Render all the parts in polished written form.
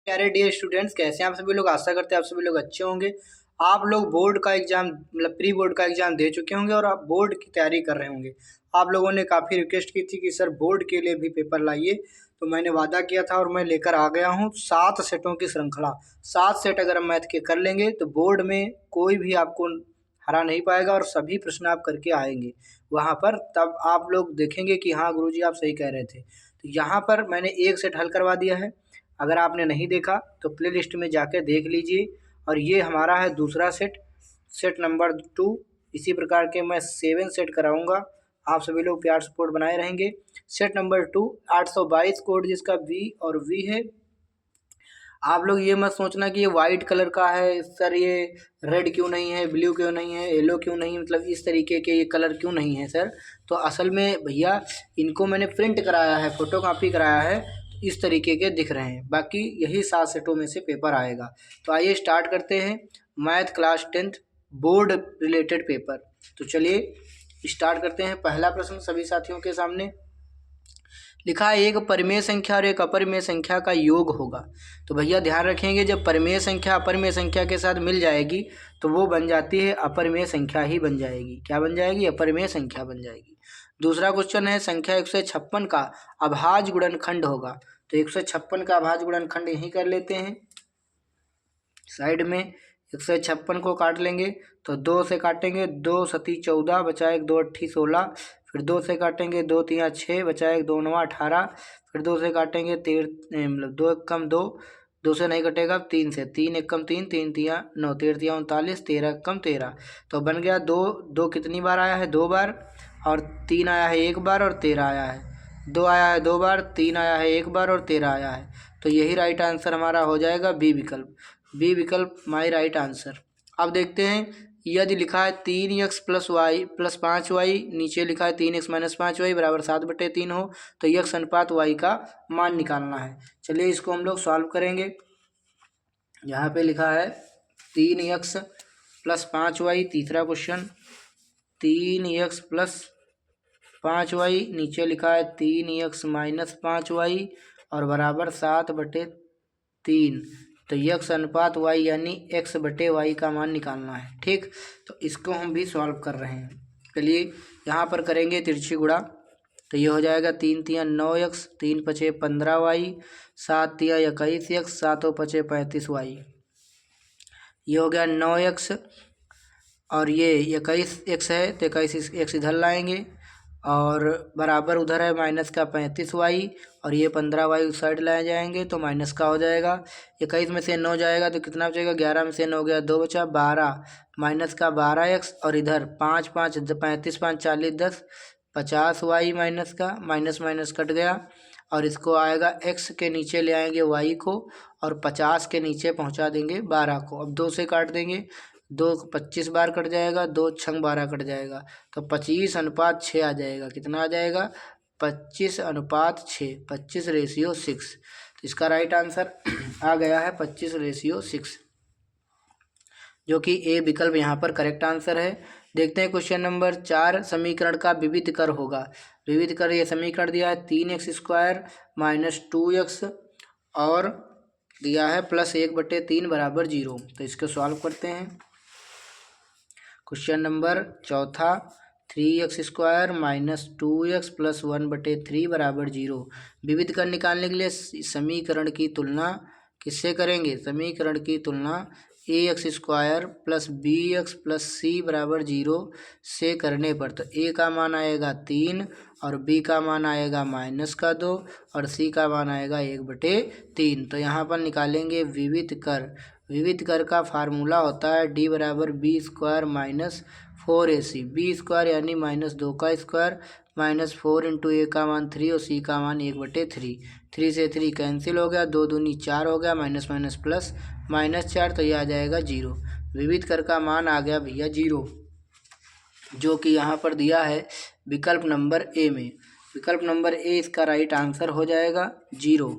प्यारे dear students, कैसे हैं आप सभी लोग। आशा करते हैं आप सभी लोग अच्छे होंगे। आप लोग बोर्ड का एग्जाम मतलब प्री बोर्ड का एग्जाम दे चुके होंगे और आप बोर्ड की तैयारी कर रहे होंगे। आप लोगों ने काफ़ी रिक्वेस्ट की थी कि सर बोर्ड के लिए भी पेपर लाइए, तो मैंने वादा किया था और मैं लेकर आ गया हूँ 7 सेटों की श्रृंखला। 7 सेट अगर हम मैथ के कर लेंगे तो बोर्ड में कोई भी आपको हरा नहीं पाएगा और सभी प्रश्न आप करके आएंगे वहाँ पर। तब आप लोग देखेंगे कि हाँ गुरुजी आप सही कह रहे थे। तो यहाँ पर मैंने एक सेट हल करवा दिया है। अगर आपने नहीं देखा तो प्ले लिस्ट में जाकर देख लीजिए। और ये हमारा है दूसरा सेट, सेट नंबर 2। इसी प्रकार के मैं 7 सेट कराऊंगा। आप सभी लोग प्यार सपोर्ट बनाए रहेंगे। सेट नंबर 2 822 कोड जिसका वी और वी है। आप लोग ये मत सोचना कि ये वाइट कलर का है सर, ये रेड क्यों नहीं है, ब्लू क्यों नहीं है, येलो क्यों नहीं, मतलब इस तरीके के ये कलर क्यों नहीं है सर। तो असल में भैया इनको मैंने प्रिंट कराया है, फोटो कॉपी कराया है, तो इस तरीके के दिख रहे हैं। बाकी यही 7 सेटों में से पेपर आएगा। तो आइए स्टार्ट करते हैं math class 10th board related paper. तो चलिए स्टार्ट करते हैं। पहला प्रश्न सभी साथियों के सामने लिखा है, एक परिमेय संख्या और एक अपरिमेय संख्या का योग होगा। तो भैया ध्यान रखेंगे, जब परिमेय संख्या अपरिमेय संख्या के साथ मिल जाएगी तो वो बन जाती है अपरिमेय संख्या ही बन जाएगी। क्या बन जाएगी? अपरिमेय संख्या बन जाएगी। दूसरा क्वेश्चन है, संख्या 156 का अभाज्य गुणनखंड होगा। तो 156 का अभाज्य गुणनखंड यहीं कर लेते हैं साइड में। 156 को काट लेंगे तो 2 से काटेंगे, 2 सती 14 बचा 1 2 अट्ठी 16। फिर 2 से काटेंगे, 2 तियाँ 6 बचा 1 2 9 18। फिर 2 से काटेंगे 13 मतलब 2 एक कम 2, 2 से नहीं कटेगा 3 से, 3 एक कम 3, 3 तियाँ 9, 13 तियाँ 39, 13 एक कम 13। तो बन गया 2 2 कितनी बार आया है? 2 बार। और 3 आया है 1 बार और 13 आया है। 2 आया है 2 बार, 3 आया है 1 बार और 13 आया है। तो यही राइट आंसर हमारा हो जाएगा बी विकल्प। बी विकल्प माई राइट आंसर। अब देखते हैं, यदि लिखा है 3x plus Y plus 5y, नीचे लिखा है 3x माइनस 5y बराबर 7/3 हो, तो x अनुपात y का मान निकालना है। चलिए इसको हम लोग सॉल्व करेंगे। यहाँ पे लिखा है 3x प्लस 5y, तीसरा क्वेश्चन 3x प्लस 5y, नीचे लिखा है 3x माइनस 5y और बराबर 7/3। तो x अनुपात y यानी x/y का मान निकालना है। ठीक, तो इसको हम भी सॉल्व कर रहे हैं। चलिए यहाँ पर करेंगे तिरछी गुणा। तो ये हो जाएगा 3 तियाँ 9x, 3 पचे 15y, 7 तियाँ 21x, 7 पचे 35y। ये हो गया 9x और ये 21x है तो 21x इधर लाएंगे और बराबर उधर है माइनस का 35y और ये 15y उस साइड लाए जाएंगे तो माइनस का हो जाएगा। 21 में से 9 जाएगा तो कितना बचेगा? 11 में से 9 गया 2 बचा 12, माइनस का 12x और इधर 5 5 35 5 40 10 50y माइनस का माइनस माइनस कट गया और इसको आएगा x के नीचे ले आएंगे y को और 50 के नीचे पहुंचा देंगे 12 को। अब 2 से काट देंगे, 2 25 बार कट जाएगा, 2 छंग 12 कट जाएगा तो 25/6 आ जाएगा। कितना आ जाएगा? 25/6, 25/6। तो इसका राइट आंसर आ गया है 25/6, जो कि ए विकल्प यहाँ पर करेक्ट आंसर है। देखते हैं क्वेश्चन नंबर 4, समीकरण का विविध कर होगा। विविध कर ये समीकरण दिया है 3x² माइनस 2x और दिया है +1/3 बराबर 0। तो इसको सॉल्व करते हैं। क्वेश्चन नंबर चौथा, 3x² माइनस 2x प्लस 1/3 बराबर 0। विविध कर निकालने के लिए समीकरण की तुलना किससे करेंगे? समीकरण की तुलना ax² plus bx plus c बराबर 0 से करने पर तो a का मान आएगा 3 और b का मान आएगा -2 और c का मान आएगा 1/3। तो यहाँ पर निकालेंगे विविध कर। विविध कर का फार्मूला होता है d बराबर b² माइनस 4ac। b² यानी -2 का स्क्वायर माइनस 4 इंटू a का मान 3 और c का मान 1/3। 3 से 3 कैंसिल हो गया, 2 दूनी 4 हो गया, माइनस माइनस प्लस -4 तो ये आ जाएगा 0। विविध कर का मान आ गया भैया 0, जो कि यहाँ पर दिया है विकल्प नंबर ए में। विकल्प नंबर ए इसका राइट आंसर हो जाएगा 0।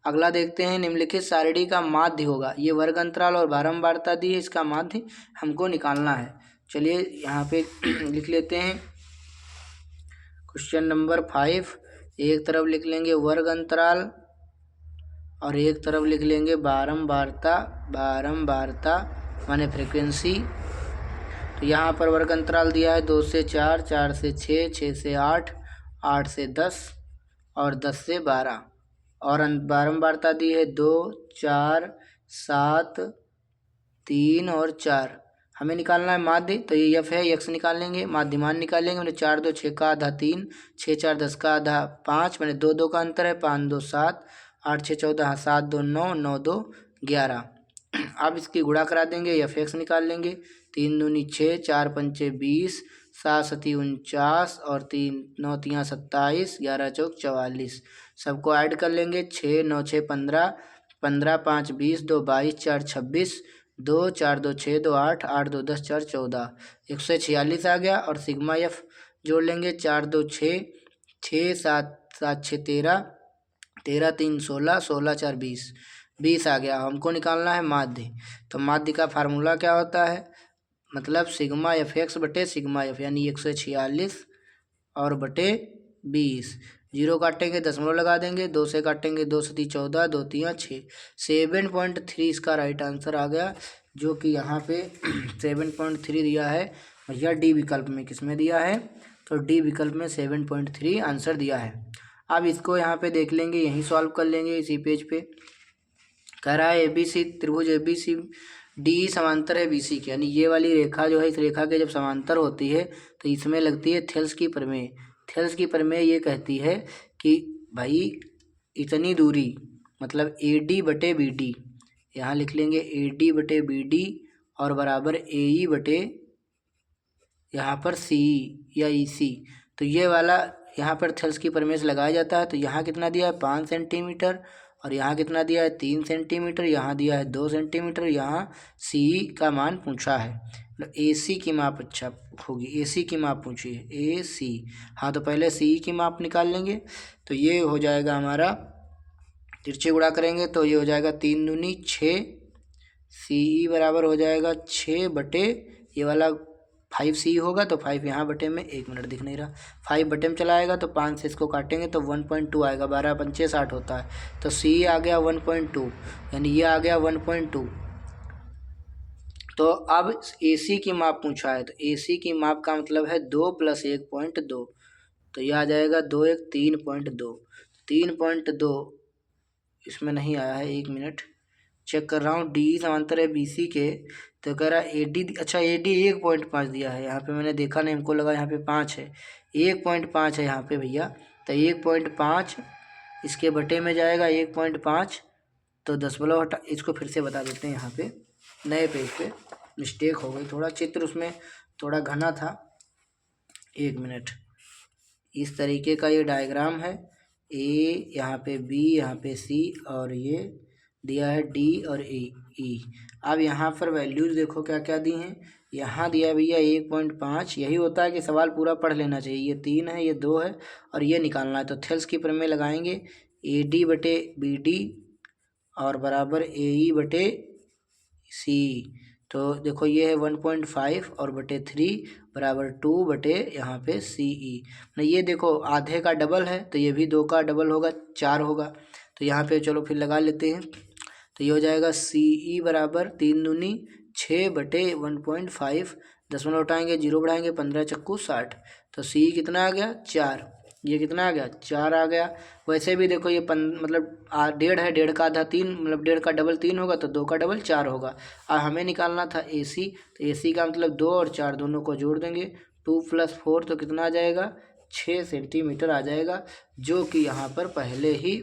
अगला देखते हैं, निम्नलिखित सारणी का माध्य होगा। ये वर्ग अंतराल और बारंबारता दी है, इसका माध्य हमको निकालना है। चलिए यहाँ पे लिख लेते हैं क्वेश्चन नंबर 5। एक तरफ लिख लेंगे वर्ग अंतराल और एक तरफ लिख लेंगे बारंबारता, बारंबारता माने फ्रीक्वेंसी। तो यहाँ पर वर्ग अंतराल दिया है 2 से 4, 4 से 6, 6 से 8, 8 से 10 और 10 से 12। और बारंबारता दी है 2, 4, 7, 3 और 4। हमें निकालना है माध्य, तो ये यफ है, यक्स निकाल लेंगे, माध्यमान निकालेंगे। मैंने 4 2 6 का आधा 3, 6 4 10 का आधा 5, मैंने 2 2 का अंतर है, 5 2 7, 8 6 14, 7 2 9, 9 2 11। अब इसकी गुणा करा देंगे, यफ एक्स निकाल लेंगे। 3 दूनी 6, 4 पंचे 20, 7 सती 49 और 3 9 3 27, 11 चौक 44। सबको ऐड कर लेंगे। 6 9 6 15, 15 5 20, 2 22, 4 26, 2 4 2 6 2 8, 8 2 10, 4 14, 146 आ गया। और सिग्मा एफ जोड़ लेंगे। 4 2 6, 6 7 7 6 13, 13 3 16, 16 4 20, 20 आ गया। हमको निकालना है माध्य। तो माध्य का फार्मूला क्या होता है, मतलब सिग्मा एफ एक्स बटे सिग्मा एफ, यानी 146 और बटे 20। जीरो काटेंगे, दशमलव लगा देंगे, 2 से काटेंगे, 2 सती 14, 2 तियाँ 6, 7.3 इसका राइट आंसर आ गया, जो कि यहाँ पे 7.3 दिया है भैया डी विकल्प में। किस में दिया है, तो डी विकल्प में 7.3 आंसर दिया है। अब इसको यहाँ पे देख लेंगे, यहीं सॉल्व कर लेंगे इसी पेज पे। कह रहा है ABC त्रिभुज ABC डी समांतर है BC के, यानी ये वाली रेखा जो है, इस रेखा के जब समांतर होती है तो इसमें लगती है थेल्स की प्रमेय। थेल्स की प्रमेय ये कहती है कि भाई इतनी दूरी, मतलब AD बटे BD, यहाँ लिख लेंगे AD बटे BD और बराबर AE बटे यहाँ पर CE या EC। तो ये वाला यहाँ पर थेल्स की प्रमेय से लगाया जाता है। तो यहाँ कितना दिया है 5 सेंटीमीटर, और यहाँ कितना दिया है 3 सेंटीमीटर, यहाँ दिया है 2 सेंटीमीटर, यहाँ CE का मान पूछा है, मतलब AC की माप अच्छा होगी, AC की माप पूछी है, AC। हाँ, तो पहले CE की माप निकाल लेंगे। तो ये हो जाएगा हमारा, तिरछे गुणा करेंगे तो ये हो जाएगा 3 दूनी 6, CE बराबर हो जाएगा 6 बटे ये वाला 5C होगा, तो 5 यहाँ बटे में, 1 मिनट दिख नहीं रहा, 5 बटे में चला आएगा, तो 5 से इसको काटेंगे तो 1.2 आएगा, 12 पंचे 60 होता है, तो C आ गया 1.2, यानी ये आ गया 1.2। तो अब AC की माप पूछा है, तो AC की माप का मतलब है 2 + 1.2, तो ये आ जाएगा 2 1 3.2, 3.2 इसमें नहीं आया है, 1 मिनट चेक कर रहा हूँ। डी समांतर है BC के, तो कह रहा है AD, अच्छा AD 1.5 दिया है, यहाँ पे मैंने देखा नहीं, हमको लगा यहाँ पे 5 है, 1.5 है यहाँ पे भैया। तो 1.5 इसके बटे में जाएगा 1.5, तो दशमलव हटा, इसको फिर से बता देते हैं, यहाँ पे नए पेज पे मिस्टेक हो गई, थोड़ा चित्र उसमें थोड़ा घना था, 1 मिनट। इस तरीके का ये डायग्राम है, A यहाँ पे B यहाँ पे C और ये दिया है D और E। अब यहाँ पर वैल्यूज देखो क्या क्या दी हैं। यहाँ दिया भैया 1.5, यही होता है कि सवाल पूरा पढ़ लेना चाहिए। ये 3 है, ये 2 है और ये निकालना है। तो थेल्स की प्रमेय लगाएंगे, AD बटे BD और बराबर AE बटे CE। तो देखो ये है 1.5 और बटे 3 बराबर 2 बटे यहाँ पे CE। ना ये देखो आधे का डबल है, तो ये भी 2 का डबल होगा, 4 होगा। तो यहाँ पे चलो फिर लगा लेते हैं, तो ये हो जाएगा CE बराबर 3 दूनी 6 बटे 1.5, दशमलव उठाएंगे, 0 बढ़ाएंगे, 15 चक्कू 60, तो CE कितना आ गया 4। ये कितना आ गया 4 आ गया। वैसे भी देखो ये मतलब 1.5 है, 1.5 का आधा 3, मतलब 1.5 का डबल 3 होगा, तो 2 का डबल 4 होगा। और हमें निकालना था AC, तो AC का मतलब 2 और 4 दोनों को जोड़ देंगे, 2 + 4 तो कितना आ जाएगा 6 सेंटीमीटर आ जाएगा, जो कि यहाँ पर पहले ही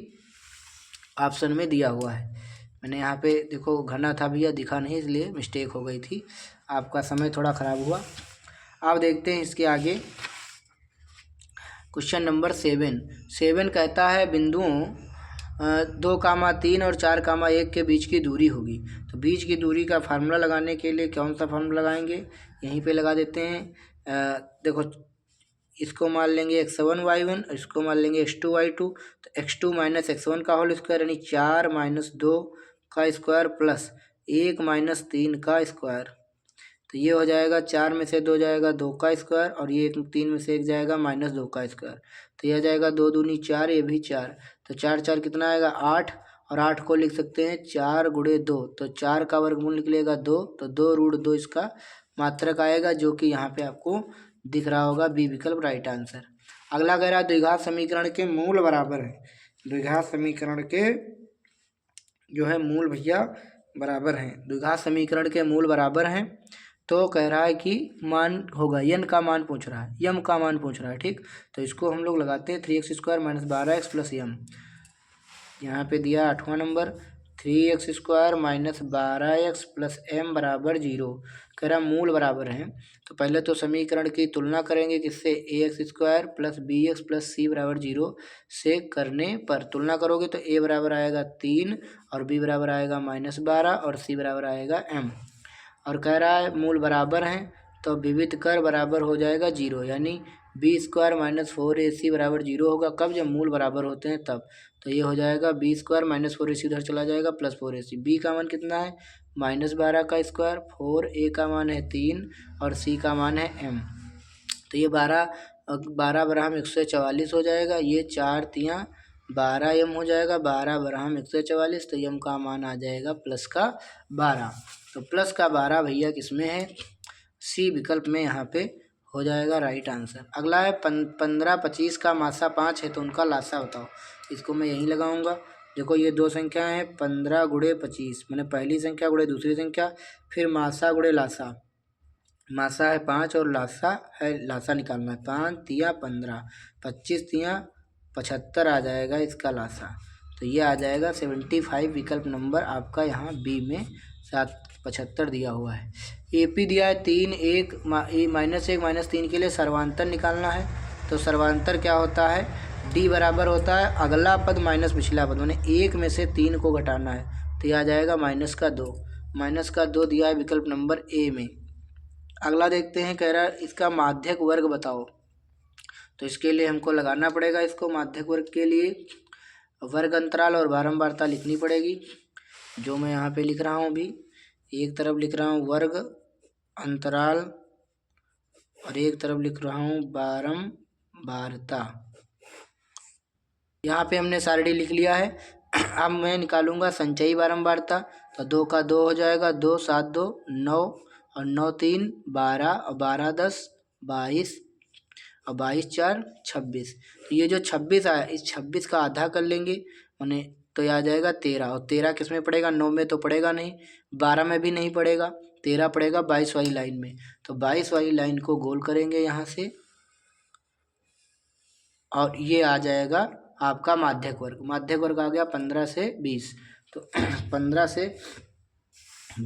ऑप्शन में दिया हुआ है। मैंने यहाँ पे देखो घना था भैया, दिखा नहीं, इसलिए मिस्टेक हो गई थी, आपका समय थोड़ा ख़राब हुआ। अब देखते हैं इसके आगे, क्वेश्चन नंबर 7 कहता है बिंदुओं 2, 3 और 4, 1 के बीच की दूरी होगी। तो बीच की दूरी का फार्मूला लगाने के लिए कौन सा फार्मूला लगाएंगे, यहीं पे लगा देते हैं। देखो इसको मान लेंगे x1 y1, इसको मान लेंगे x2 y2, तो x2 - x1 का होल स्क्वायर, यानी 4 - 2 का स्क्वायर प्लस 1 - 3 का स्क्वायर। तो ये हो जाएगा 4 में से 2 जाएगा 2 का स्क्वायर, और ये 3 में से 1 जाएगा -2 का स्क्वायर। तो यह जाएगा 2 दूनी 4, ये भी 4, तो 4 4 कितना आएगा 8, और 8 को लिख सकते हैं 4 गुणे 2, तो 4 का वर्गमूल निकलेगा 2, तो 2√2 इसका मात्रक आएगा, जो कि यहाँ पे आपको दिख रहा होगा बी विकल्प राइट आंसर। अगला कह रहा है द्विघात समीकरण के मूल बराबर है। द्विघात समीकरण के जो है मूल भैया बराबर हैं, द्विघात समीकरण के मूल बराबर हैं। तो कह रहा है कि मान होगा, यन का मान पूछ रहा है, यम का मान पूछ रहा है, ठीक। तो इसको हम लोग लगाते हैं 3x² - 12x प्लस यम। यहाँ पे दिया 8वां number 3x² - 12x plus m बराबर 0। कह रहा मूल बराबर हैं, तो पहले तो समीकरण की तुलना करेंगे किससे, ax² plus bx plus c बराबर 0 से करने पर तुलना करोगे तो a बराबर आएगा 3 और b बराबर आएगा -12 और c बराबर आएगा m। और कह रहा है मूल बराबर हैं, तो विविध कर बराबर हो जाएगा 0, यानी b² - 4ac बराबर 0 होगा। कब, जब मूल बराबर होते हैं तब। तो ये हो जाएगा b² - 4ac उधर चला जाएगा प्लस 4ac। b का मान कितना है, -12 का स्क्वायर, 4a का मान है 3 और c का मान है m। तो ये 12 बराम 144 हो जाएगा, ये 4 तियाँ 12 m हो जाएगा, 12 बराम 144, तो m का मान आ जाएगा प्लस का 12। तो प्लस का 12 भैया किसमें है, सी विकल्प में यहाँ पे हो जाएगा राइट आंसर। अगला है 15 25 का मासा 5 है, तो उनका लासा बताओ। इसको मैं यहीं लगाऊंगा। देखो ये दो संख्या है, 15 गुणे 25 मैंने पहली संख्या गुणे दूसरी संख्या, फिर मासा गुणे लासा। मासा है 5 और लासा है, लासा निकालना है, 5 तिया 15, 25 तिया 75 आ जाएगा इसका लासा। तो ये आ जाएगा 75 विकल्प नंबर आपका यहाँ बी में 75 दिया हुआ है। AP दिया है 3 1 -1 -3 के लिए सर्वांतर निकालना है। तो सर्वांतर क्या होता है, D बराबर होता है अगला पद माइनस पिछला पद, मैंने 1 में से 3 को घटाना है, तो यह आ जाएगा -2। -2 दिया है विकल्प नंबर ए में। अगला देखते हैं, कह रहा है इसका माध्यक वर्ग बताओ। तो इसके लिए हमको लगाना पड़ेगा, इसको माध्यक वर्ग के लिए वर्ग अंतराल और बारंबारता लिखनी पड़ेगी, जो मैं यहाँ पे लिख रहा हूँ अभी। एक तरफ लिख रहा हूँ वर्ग अंतराल और एक तरफ लिख रहा हूँ बारंबारता। यहाँ पे हमने सारणी लिख लिया है। अब मैं निकालूंगा संचयी बारंबारता। तो 2 का 2 हो जाएगा, 2 7 2 9 और 9 3 12 और 12 10 22 और 22 4 26। तो ये जो 26 आया, इस 26 का आधा कर लेंगे मैंने, तो ये आ जाएगा 13। और 13 किस में पड़ेगा, 9 में तो पड़ेगा नहीं, 12 में भी नहीं पड़ेगा, 13 पड़ेगा 22 वाली लाइन में। तो 22 वाली लाइन को गोल करेंगे यहाँ से और ये आ जाएगा आपका माध्यक वर्ग। माध्यक वर्ग आ गया 15 से 20। तो 15 से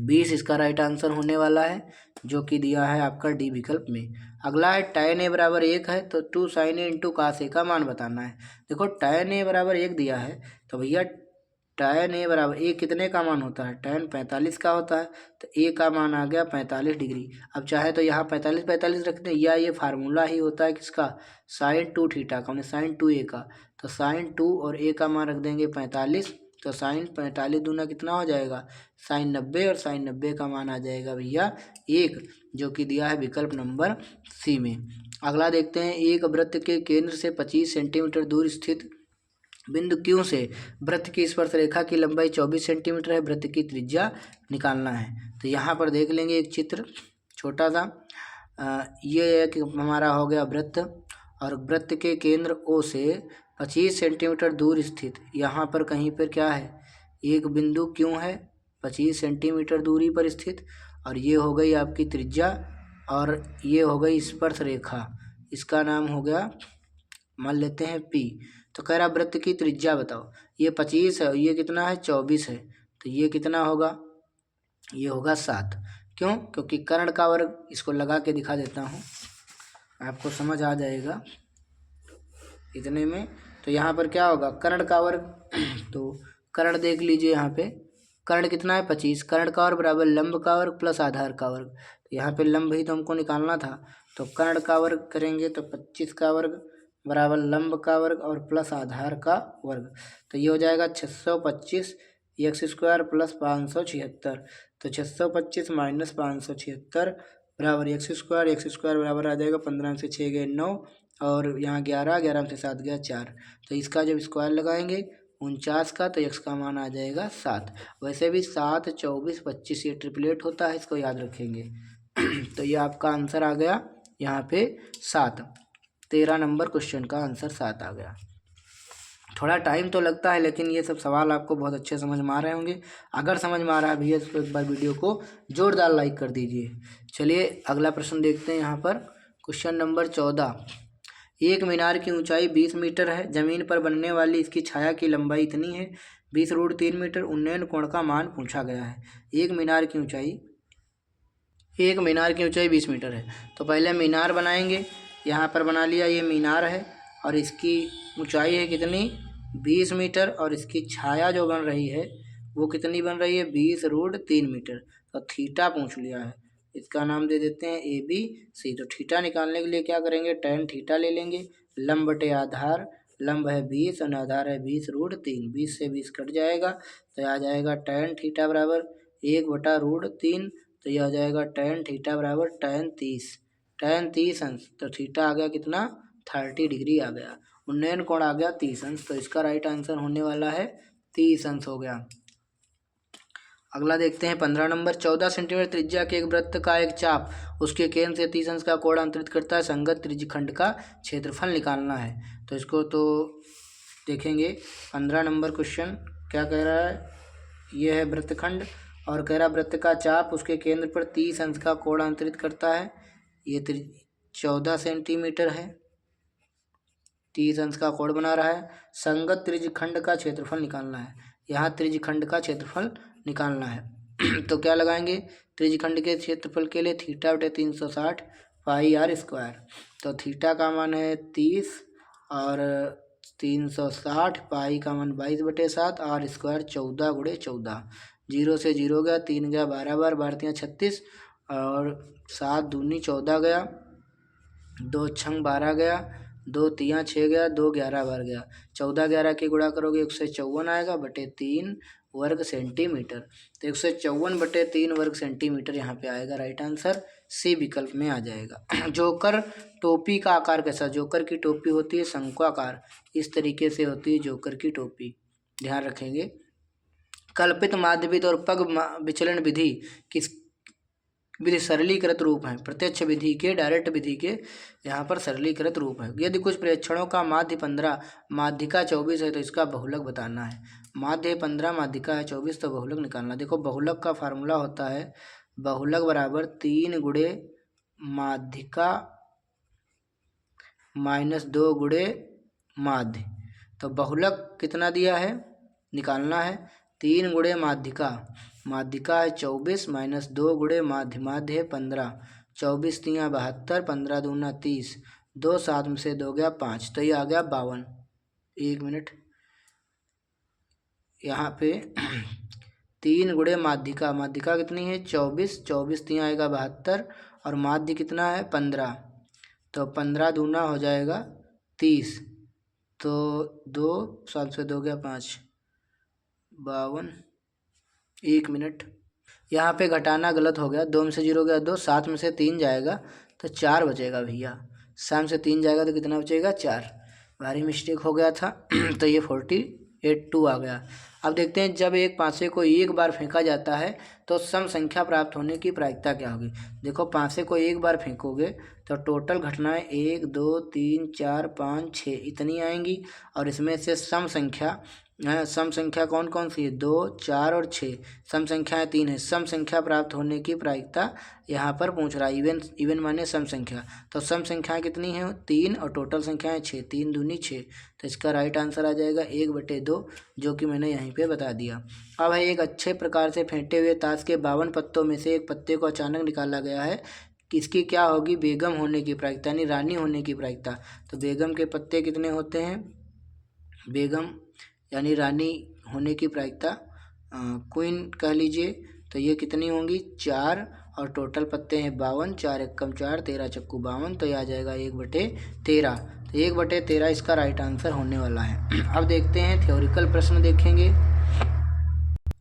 20 इसका राइट आंसर होने वाला है, जो कि दिया है आपका डी विकल्प में। अगला है tan a बराबर 1 है, तो 2 sin a into cos a का मान बताना है। देखो tan a बराबर 1 दिया है, तो भैया tan a बराबर a कितने का मान होता है, tan 45 का होता है, तो a का मान आ गया 45 डिग्री। अब चाहे तो यहाँ 45 45 रखते हैं, या ये फार्मूला ही होता है किसका, sin 2 थीटा का, हमने sin 2a का, तो sin 2 और a का मान रख देंगे 45। तो sin 45 दूना कितना हो जाएगा, sin 90, और sin 90 का मान आ जाएगा भैया 1, जो कि दिया है विकल्प नंबर सी में। अगला देखते हैं, एक वृत्त के केंद्र से 25 सेंटीमीटर दूर स्थित बिंदु Q से वृत्त की स्पर्श रेखा की लंबाई 24 सेंटीमीटर है, वृत्त की त्रिज्या निकालना है। तो यहाँ पर देख लेंगे एक चित्र छोटा सा, ये एक हमारा हो गया वृत्त, और वृत्त के केंद्र O से 25 सेंटीमीटर दूर स्थित यहाँ पर कहीं पर क्या है, एक बिंदु Q है 25 सेंटीमीटर दूरी पर स्थित, और ये हो गई आपकी त्रिज्या, और ये हो गई स्पर्श रेखा, इसका नाम हो गया, मान लेते हैं P। तो कह रहा वृत्त की त्रिज्या बताओ। ये 25 है, ये कितना है 24 है, तो ये कितना होगा, ये होगा 7। क्यों, क्योंकि कर्ण का वर्ग, इसको लगा के दिखा देता हूँ आपको समझ आ जाएगा इतने में। तो यहाँ पर क्या होगा, कर्ण का वर्ग, तो कर्ण देख लीजिए यहाँ पे, कर्ण कितना है 25, कर्ण का वर्ग बराबर लंब का वर्ग प्लस आधार का वर्ग। तो यहाँ पे लंब ही तो हमको निकालना था, तो कर्ण का वर्ग करेंगे तो 25 का वर्ग बराबर लंब का वर्ग और प्लस आधार का वर्ग। तो ये हो जाएगा 625 x² प्लस 576। तो 625 माइनस 576 बराबर x² बराबर आ जाएगा 15 से 6 गए 9, और यहाँ 11 में से 7 गया 4। तो इसका जब स्क्वायर लगाएंगे 49 का, तो x का मान आ जाएगा 7। वैसे भी 7, 24, 25 ये ट्रिपलेट होता है, इसको याद रखेंगे। तो ये आपका आंसर आ गया यहाँ पे 7। 13 नंबर क्वेश्चन का आंसर 7 आ गया। थोड़ा टाइम तो लगता है, लेकिन ये सब सवाल आपको बहुत अच्छे समझ में आ रहे होंगे। अगर समझ में आ रहा है भैया तो एक बार वीडियो को जोरदार लाइक कर दीजिए। चलिए अगला प्रश्न देखते हैं यहाँ पर। Question number 14। एक मीनार की ऊंचाई 20 मीटर है। जमीन पर बनने वाली इसकी छाया की लंबाई इतनी है। 20√3 मीटर। उन्नयन कोण का मान पूछा गया है। एक मीनार की ऊंचाई 20 मीटर है। तो पहले मीनार बनाएंगे। यहाँ पर बना लिया, ये मीनार है और इसकी ऊंचाई है कितनी 20 मीटर, और इसकी छाया जो बन रही है वो कितनी बन रही है 20√3 मीटर। तो थीटा पूछ लिया है, इसका नाम दे देते हैं ABC। तो थीटा निकालने के लिए क्या करेंगे, tan थीटा ले लेंगे। लंब बटे आधार, लंब है 20 और आधार है 20√3। 20 से 20 कट जाएगा तो आ जाएगा tan थीटा बराबर 1/√3। तो यह आ जाएगा tan थीटा बराबर tan 30 अंश। तो थीटा आ गया कितना 30 डिग्री आ गया। उन्नयन कोण आ गया 30 अंश। तो इसका राइट आंसर होने वाला है 30 अंश हो गया। अगला देखते हैं 15 नंबर। 14 सेंटीमीटर त्रिज्या के एक वृत्त का एक चाप उसके केंद्र से 30 अंश का कोण अंतरित करता है। संगत त्रिज्यखंड का क्षेत्रफल निकालना है। तो इसको तो देखेंगे। 15 नंबर क्वेश्चन क्या कह रहा है, यह है वृत्तखंड और कह रहा वृत्त का चाप उसके केंद्र पर 30 अंश का कोण अंतरित करता है। ये 14 सेंटीमीटर है, 30 अंश का कोण बना रहा है। संगत त्रिज्यखंड का क्षेत्रफल निकालना है। यहाँ त्रिज्यखंड का क्षेत्रफल निकालना है। तो क्या लगाएंगे, त्रिज्यखंड के क्षेत्रफल के लिए थीटा बटे 360 पाई r स्क्वायर। तो थीटा का मान है 30 और 360 पाई का मान 22/7 r स्क्वायर 14×14। 0 से 0 गया, 3 गया 12 बार, 12×3 36 और 7 दूनी 14 गया, 2 छंग 12 गया, 2 तियाँ 6 गया, 2 11 बार गया। 14 11 के गुणा करोगे 154 आएगा बटे 3 वर्ग सेंटीमीटर। तो 154/3 वर्ग सेंटीमीटर यहाँ पे आएगा। राइट आंसर सी विकल्प में आ जाएगा। जोकर टोपी का आकार कैसा, जोकर की टोपी होती है शंक्वाकार, इस तरीके से होती है जोकर की टोपी, ध्यान रखेंगे। कल्पित माध्यवित और पग विचलन विधि किस विधि सरलीकृत रूप है। प्रत्यक्ष विधि के, डायरेक्ट विधि के यहाँ पर सरलीकृत रूप है। यदि कुछ प्रेक्षणों का माध्य 15 माध्यिका 24 है तो इसका बहुलक बताना है। माध्य 15 माध्यिका है 24, तो बहुलक निकालना। देखो बहुलक का फार्मूला होता है बहुलक बराबर 3 गुणे माध्यिका माइनस 2 गुणे माध्य। तो बहुलक कितना दिया है निकालना है, 3 गुणे माध्यिका, माध्यिका है 24 माइनस 2 गुणे माध्य, माध्य है 15, 24 तियाँ 72, 15 दूना 30, 2 7 में से 2 गया 5, तो ये आ गया 52। 1 मिनट, यहाँ पे 3 गुणे माध्यिका, माध्यिका कितनी है 24, 24 तियाँ आएगा 72 और माध्य कितना है 15, तो 15 दूना हो जाएगा 30, तो 2 7 से 2 गया 5, 52। 1 मिनट, यहाँ पे घटाना गलत हो गया, 2 में से 0 गया 2, 7 में से 3 जाएगा तो 4 बचेगा भैया। 7 से 3 जाएगा तो कितना बचेगा 4, भारी मिस्टेक हो गया था। तो ये 48 आ गया। अब देखते हैं जब एक पासे को एक बार फेंका जाता है तो सम संख्या प्राप्त होने की प्रायिकता क्या होगी। देखो पासे को एक बार फेंकोगे तो टोटल घटनाएं 1 2 3 4 5 6 इतनी आएंगी और इसमें से सम संख्या कौन कौन सी है 2 4 और 6, सम संख्याएं 3 है। सम संख्या प्राप्त होने की प्रायिकता यहाँ पर पूछ रहा है। इवन माने सम संख्या, तो सम संख्याएं कितनी हैं 3 और टोटल संख्याएं 6, 3 दूनी 6, तो इसका राइट आंसर आ जाएगा 1/2, जो कि मैंने यहीं पे बता दिया। अब है एक अच्छे प्रकार से फेंटे हुए ताश के 52 पत्तों में से एक पत्ते को अचानक निकाला गया है, किसकी क्या होगी बेगम होने की प्रायिकता यानी रानी होने की प्रायिकता। तो बेगम के पत्ते कितने होते हैं, बेगम यानी रानी होने की प्रायिकता क्वीन कह लीजिए, तो ये कितनी होंगी 4 और टोटल पत्ते हैं 52, 4 एकम 4, 13 चक्कू 52, तो ये आ जाएगा 1/13। तो 1/13 इसका राइट आंसर होने वाला है। अब देखते हैं थ्योरिकल प्रश्न देखेंगे।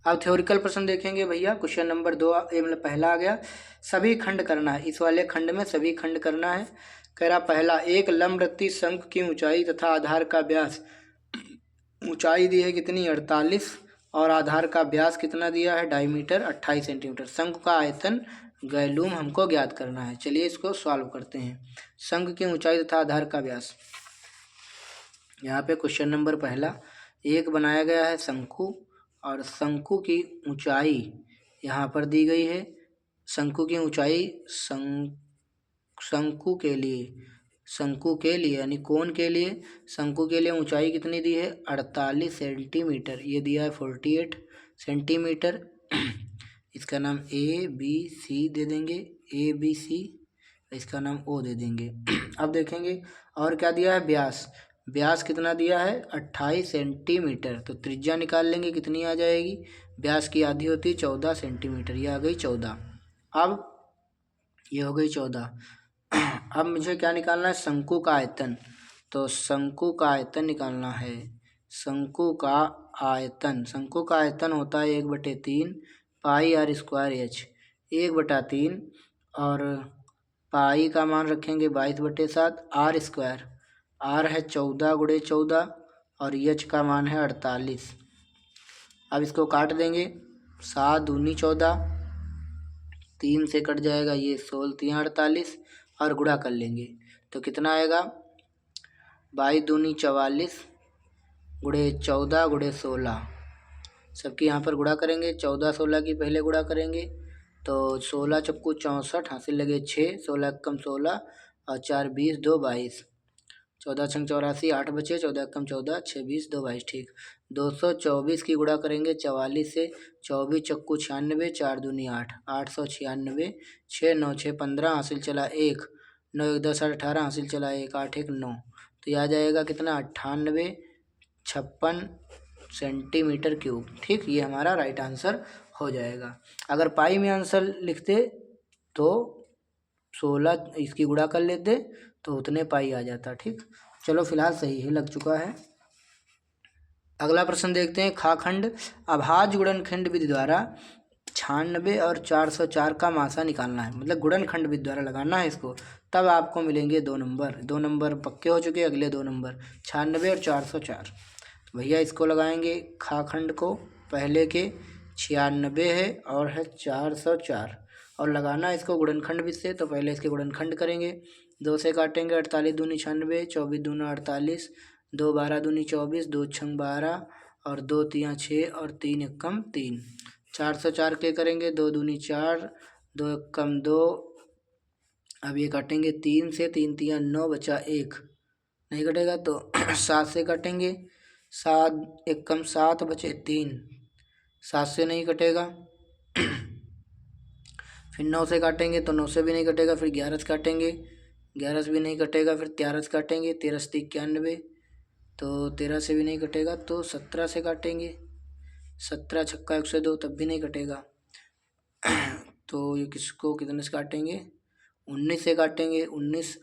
अब थ्योरिकल प्रश्न देखेंगे भैया। क्वेश्चन नंबर 2 मतलब पहला आ गया, सभी खंड करना है। इस वाले खंड में सभी खंड करना है। कह रहा पहला, एक लंबवृत्तीय शंख की ऊंचाई तथा आधार का व्यास ऊंचाई दी है कितनी 48 और आधार का व्यास कितना दिया है डायमीटर 28 सेंटीमीटर। शंकु का आयतन गैलूम हमको ज्ञात करना है। चलिए इसको सॉल्व करते हैं। शंकु की ऊंचाई तथा आधार का व्यास। यहाँ पे क्वेश्चन नंबर पहला एक बनाया गया है शंकु और शंकु की ऊंचाई यहाँ पर दी गई है। शंकु की ऊंचाई शंकु के लिए यानी कोण के लिए शंकु के लिए ऊंचाई कितनी दी है 48 सेंटीमीटर। ये दिया है 48 सेंटीमीटर। इसका नाम ए बी सी दे देंगे, ए बी सी, इसका नाम ओ दे देंगे। अब देखेंगे और क्या दिया है व्यास। व्यास कितना दिया है 28 सेंटीमीटर। तो त्रिज्या निकाल लेंगे कितनी आ जाएगी। व्यास की आधी होती है 14 सेंटीमीटर, ये आ गई 14। अब ये हो गई 14। अब मुझे क्या निकालना है शंकु का आयतन। तो शंकु का आयतन निकालना है। शंकु का आयतन होता है 1/3 पाई आर स्क्वायर एच। 1/3 और पाई का मान रखेंगे 22/7 आर स्क्वायर। आर है 14 × 14 और एच का मान है 48। अब इसको काट देंगे। 7 दूनी 14, 3 से कट जाएगा ये 16 3 48 और गुणा कर लेंगे तो कितना आएगा 22 दूनी 44 गुणे 14 गुणे 16। सबकी यहाँ पर गुणा करेंगे। 14 16 की पहले गुणा करेंगे तो 16 चक्कू 64, हासिल लगे 6, 16 कम 16 और 4 20 2 22, 14 छंग 84 8 बचे, 14 कम 14 6 20 2 22 ठीक। 224 की गुणा करेंगे 44 से। 24 चक्कू 96, 4 दूनी 8, 896, 6 9 6 15, हासिल चला 1, 9 1 10 8 18, हासिल चला 1, 8 1 9। तो यह आ जाएगा कितना 98 56 सेंटीमीटर क्यूब। ठीक, ये हमारा राइट आंसर हो जाएगा। अगर पाई में आंसर लिखते तो 16 इसकी गुणा कर लेते तो उतने पाई आ जाता। ठीक, चलो फिलहाल सही है, लग चुका है। अगला प्रश्न देखते हैं। खाखंड अभाज्य गुणनखंड विधि द्वारा 96 और 404 का मासा निकालना है। मतलब गुणनखंड विधि द्वारा लगाना है इसको, तब आपको मिलेंगे 2 नंबर। 2 नंबर पक्के हो चुके, अगले 2 नंबर 96 और 404। तो भैया इसको लगाएंगे खाखंड को। पहले के 96 है और है 404 और लगाना इसको गुणनखंड विधि से। तो पहले इसके गुणनखंड करेंगे। 2 से काटेंगे 48 दूनी 96, 24 दूना 48, 2 12 दूनी 24, 2 छंग 12 और 2 तियाँ 6 और 3 एकम 3। 404 के करेंगे 2 दूनी 4, 2 एकम 2। अब ये काटेंगे 3 से, 3 तियाँ 9 बचा 1, नहीं कटेगा तो 7 से काटेंगे। 7 एकम 7 बचे 3, 7 से नहीं कटेगा। फिर 9 से काटेंगे तो 9 से भी नहीं कटेगा। फिर 11 से काटेंगे, 11 से भी नहीं कटेगा। फिर 13 से काटेंगे, 13 से 91 तो 13 से भी नहीं कटेगा। तो 17 से काटेंगे, 17 छक्का 102 तब भी नहीं कटेगा। तो ये किसको कितने से काटेंगे 19 से काटेंगे, 19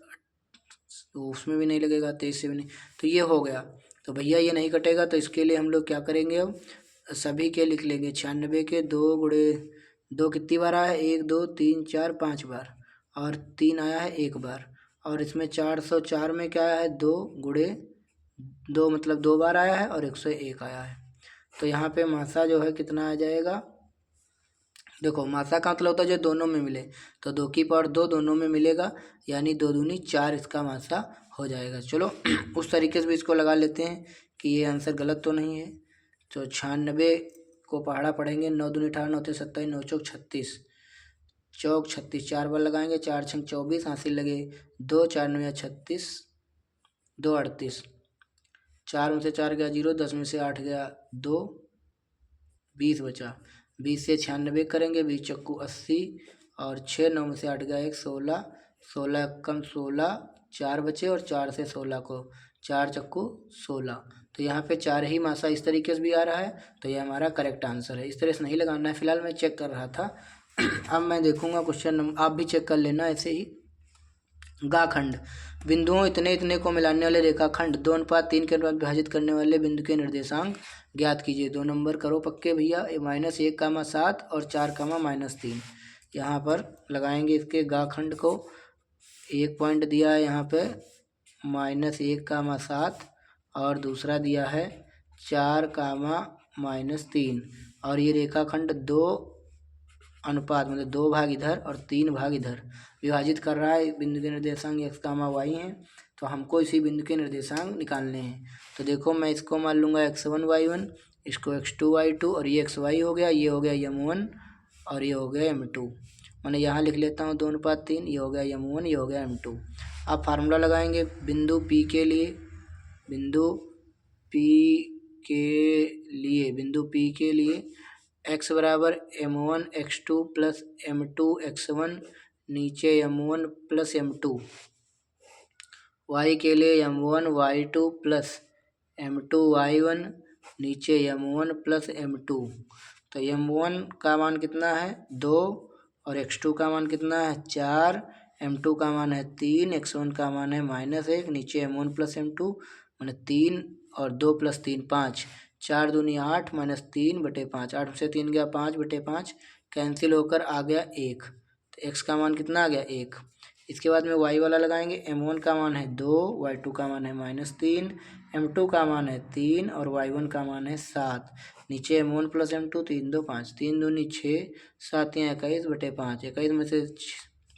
तो उसमें भी नहीं लगेगा, 23 से भी नहीं। तो ये हो गया। तो भैया ये नहीं कटेगा तो इसके लिए हम लोग क्या करेंगे, अब सभी के लिख लेंगे। 96 के 2 गुणे 2 कितनी बार आया है 1 2 3 4 5 बार और 3 आया है 1 बार। और इसमें 404 में क्या आया है 2 गुणे 2 मतलब 2 बार आया है और 101 आया है। तो यहाँ पे मासा जो है कितना आ जाएगा। देखो मासा का मतलब होता है जो दोनों में मिले, तो 2 की पावर 2 दोनों में मिलेगा, यानी 2 दूनी 4 इसका मासा हो जाएगा। चलो उस तरीके से भी इसको लगा लेते हैं कि ये आंसर गलत तो नहीं है। तो 96 को पहाड़ा पढ़ेंगे, 9 दूनी 18 9 27 9 चौक 36, चौक 36 4 बार लगाएंगे, 4 छंग 24, हासिल लगे 2, 4 9 36, 2 38, 4 में से 4 गया 0, 10 में से 8 गया 2, 20 बचा। 20 से 96 करेंगे, 20 चक्कू 80 और 6 9 में से 8 गया 1 16, 16 कम 16 4 बचे और 4 से 16 को 4 चक्कू 16। तो यहाँ पे 4 ही मासा इस तरीके से भी आ रहा है, तो ये हमारा करेक्ट आंसर है। इस तरह से नहीं लगाना है, फिलहाल मैं चेक कर रहा था। अब मैं देखूंगा क्वेश्चन नंबर, आप भी चेक कर लेना ऐसे ही। गाखंड बिंदुओं इतने इतने को मिलाने वाले रेखाखंड 2:3 के अनुपात विभाजित करने वाले बिंदु के निर्देशांक ज्ञात कीजिए। 2 नंबर करो पक्के भैया। -1, 7 और 4, -3 यहाँ पर लगाएंगे इसके गाखंड को। 1 पॉइंट दिया है यहाँ पे -1, 7 और दूसरा दिया है 4, और ये रेखाखंड 2 अनुपात मतलब 2 भाग इधर और 3 भाग इधर विभाजित कर रहा है। बिंदु के निर्देशांक x, y हैं, तो हमको इसी बिंदु के निर्देशांक निकालने हैं। तो देखो मैं इसको मान लूँगा x1 y1, इसको x2 y2, और ये xy हो गया, ये हो गया m1 और ये हो गया m2। मैंने यहाँ लिख लेता हूँ 2:3, ये हो गया m1, ये हो गया m2। अब फार्मूला लगाएंगे बिंदु P के लिए। बिंदु P के लिए x बराबर m1 x2 plus m2 x1 नीचे m1 प्लस m2। y के लिए m1 y2 plus m2 y1 नीचे m1 प्लस m2। तो m1 का मान कितना है 2 और x2 का मान कितना है 4, m2 का मान है 3, x1 का मान है -1, नीचे m1 प्लस m2 मैंने 3 और 2 प्लस 3 5, 4 दूनी 8 -3/5, 8 में से 3 गया 5/5, कैंसिल होकर आ गया 1। तो x का मान कितना आ गया 1। इसके बाद में y वाला लगाएंगे। m1 का मान है 2, y2 का मान है -3, m2 का मान है 3 और y1 का मान है 7, नीचे m1 प्लस m2 3 2 5, 3 दूनी 6, 7 या 21/5, 21 में से